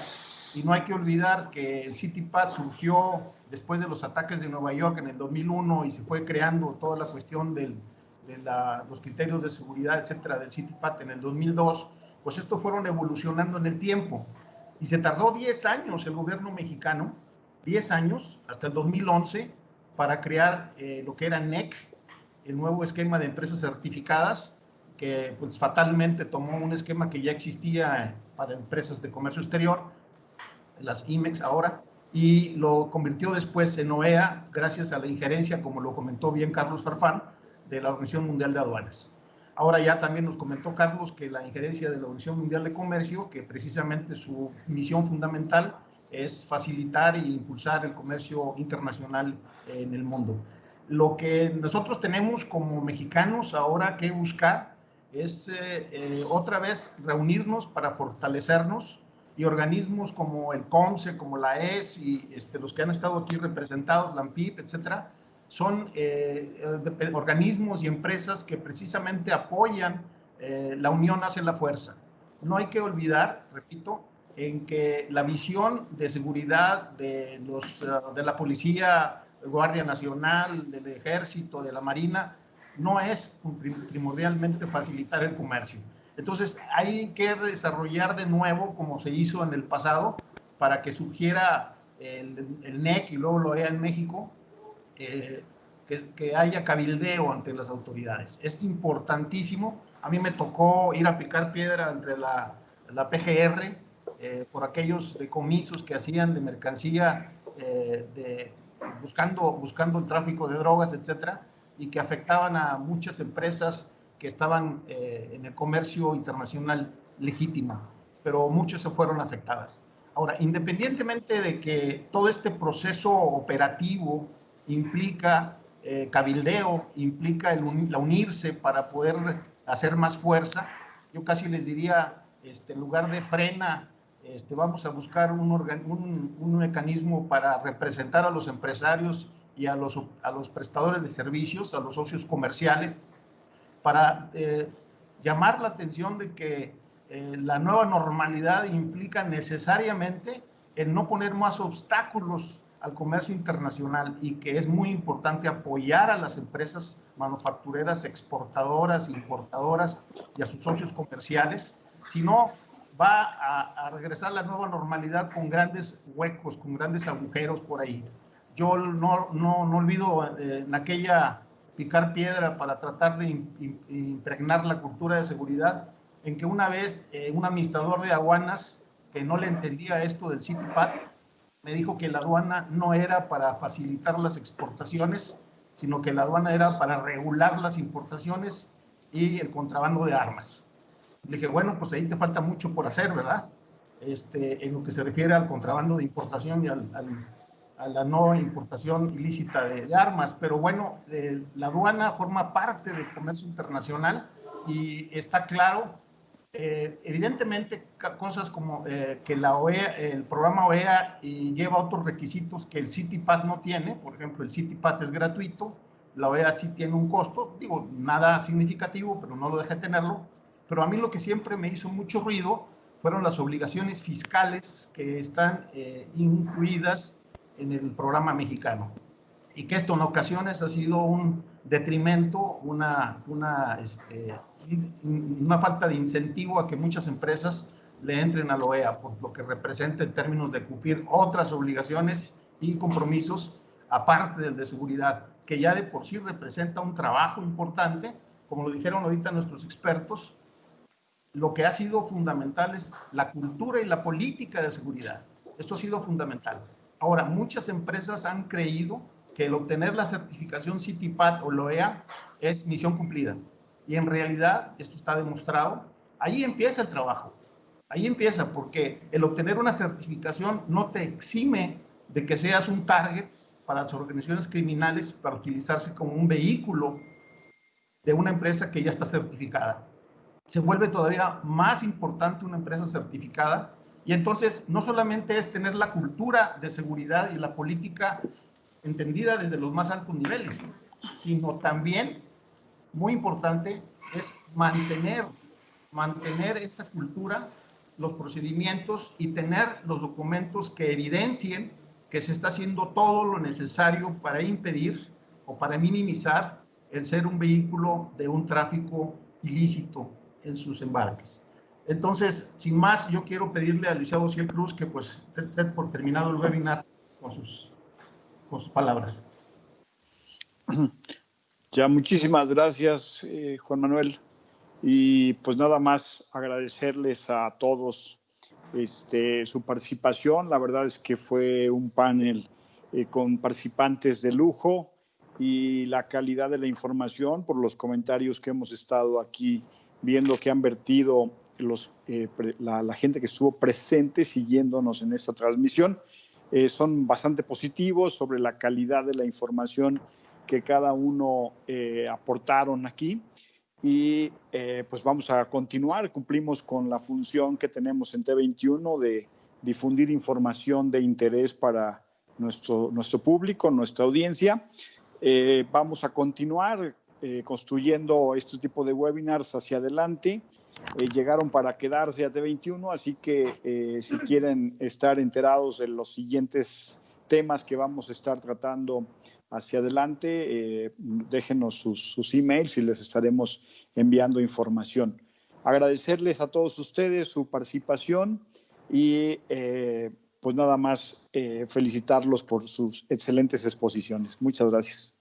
y no hay que olvidar que el CITIPAT surgió después de los ataques de Nueva York en el 2001 y se fue creando toda la cuestión de los criterios de seguridad, etcétera, del CITIPAT en el 2002, pues estos fueron evolucionando en el tiempo. Y se tardó 10 años el gobierno mexicano, 10 años, hasta el 2011, para crear lo que era NEC, el nuevo esquema de empresas certificadas, que pues fatalmente tomó un esquema que ya existía para empresas de comercio exterior, las IMEX ahora, y lo convirtió después en OEA, gracias a la injerencia, como lo comentó bien Carlos Farfán, de la Organización Mundial de Aduanas. Ahora ya también nos comentó Carlos que la injerencia de la Organización Mundial de Comercio, que precisamente su misión fundamental es facilitar e impulsar el comercio internacional en el mundo. Lo que nosotros tenemos como mexicanos ahora que buscar es otra vez reunirnos para fortalecernos, y organismos como el CONCE, como la ES y los que han estado aquí representados, la ANPIP, etcétera, son organismos y empresas que precisamente apoyan la unión hace la fuerza. No hay que olvidar, repito, en que la visión de seguridad de la policía Guardia Nacional, del Ejército, de la Marina, no es primordialmente facilitar el comercio. Entonces hay que desarrollar de nuevo, como se hizo en el pasado, para que surgiera el NEC y luego lo OEA en México, que haya cabildeo ante las autoridades. Es importantísimo. A mí me tocó ir a picar piedra entre la PGR por aquellos decomisos que hacían de mercancía buscando el tráfico de drogas, etcétera, y que afectaban a muchas empresas que estaban en el comercio internacional legítimo, pero muchas se fueron afectadas. Ahora, independientemente de que todo este proceso operativo implica cabildeo, implica la unirse para poder hacer más fuerza, yo casi les diría, en lugar de frena, vamos a buscar un mecanismo para representar a los empresarios y a los prestadores de servicios, a los socios comerciales, para llamar la atención de que la nueva normalidad implica necesariamente el no poner más obstáculos al comercio internacional y que es muy importante apoyar a las empresas manufactureras, exportadoras, importadoras y a sus socios comerciales. Si no, va a regresar la nueva normalidad con grandes huecos, con grandes agujeros por ahí. Yo no olvido en aquella picar piedra para tratar de impregnar la cultura de seguridad, en que una vez un administrador de aduanas que no le entendía esto del CITIPAT, me dijo que la aduana no era para facilitar las exportaciones, sino que la aduana era para regular las importaciones y el contrabando de armas. Le dije, bueno, pues ahí te falta mucho por hacer, ¿verdad? En lo que se refiere al contrabando de importación y a la no importación ilícita de armas. Pero bueno, la aduana forma parte del comercio internacional y está claro, evidentemente, cosas como que la OEA, el programa OEA lleva otros requisitos que el CITIPAT no tiene. Por ejemplo, el CITIPAT es gratuito, la OEA sí tiene un costo, digo, nada significativo, pero no lo deja de tenerlo. Pero a mí lo que siempre me hizo mucho ruido fueron las obligaciones fiscales que están incluidas en el programa mexicano. Y que esto en ocasiones ha sido un detrimento, una falta de incentivo a que muchas empresas le entren a la OEA, por lo que representa en términos de cumplir otras obligaciones y compromisos, aparte del de seguridad, que ya de por sí representa un trabajo importante. Como lo dijeron ahorita nuestros expertos, lo que ha sido fundamental es la cultura y la política de seguridad. Esto ha sido fundamental. Ahora, muchas empresas han creído que el obtener la certificación CITIPAT o OEA es misión cumplida. Y en realidad, esto está demostrado, ahí empieza el trabajo. Ahí empieza, porque el obtener una certificación no te exime de que seas un target para las organizaciones criminales para utilizarse como un vehículo de una empresa que ya está certificada. Se vuelve todavía más importante una empresa certificada, y entonces no solamente es tener la cultura de seguridad y la política entendida desde los más altos niveles, sino también, muy importante, es mantener esa cultura, los procedimientos y tener los documentos que evidencien que se está haciendo todo lo necesario para impedir o para minimizar el ser un vehículo de un tráfico ilícito en sus embarques. Entonces, sin más, yo quiero pedirle al licenciado Ociel Cruz que pues dé por terminado el webinar con sus palabras. Ya, muchísimas gracias, Juan Manuel. Y pues nada más agradecerles a todos su participación. La verdad es que fue un panel con participantes de lujo, y la calidad de la información, por los comentarios que hemos estado aquí viendo que han vertido la gente que estuvo presente siguiéndonos en esta transmisión, son bastante positivos sobre la calidad de la información que cada uno aportaron aquí. Y pues vamos a continuar. Cumplimos con la función que tenemos en T21 de difundir información de interés para nuestro público, nuestra audiencia. Vamos a continuar construyendo este tipo de webinars hacia adelante. Llegaron para quedarse a T21, así que si quieren estar enterados de los siguientes temas que vamos a estar tratando hacia adelante, déjenos sus emails y les estaremos enviando información. Agradecerles a todos ustedes su participación y pues nada más felicitarlos por sus excelentes exposiciones. Muchas gracias.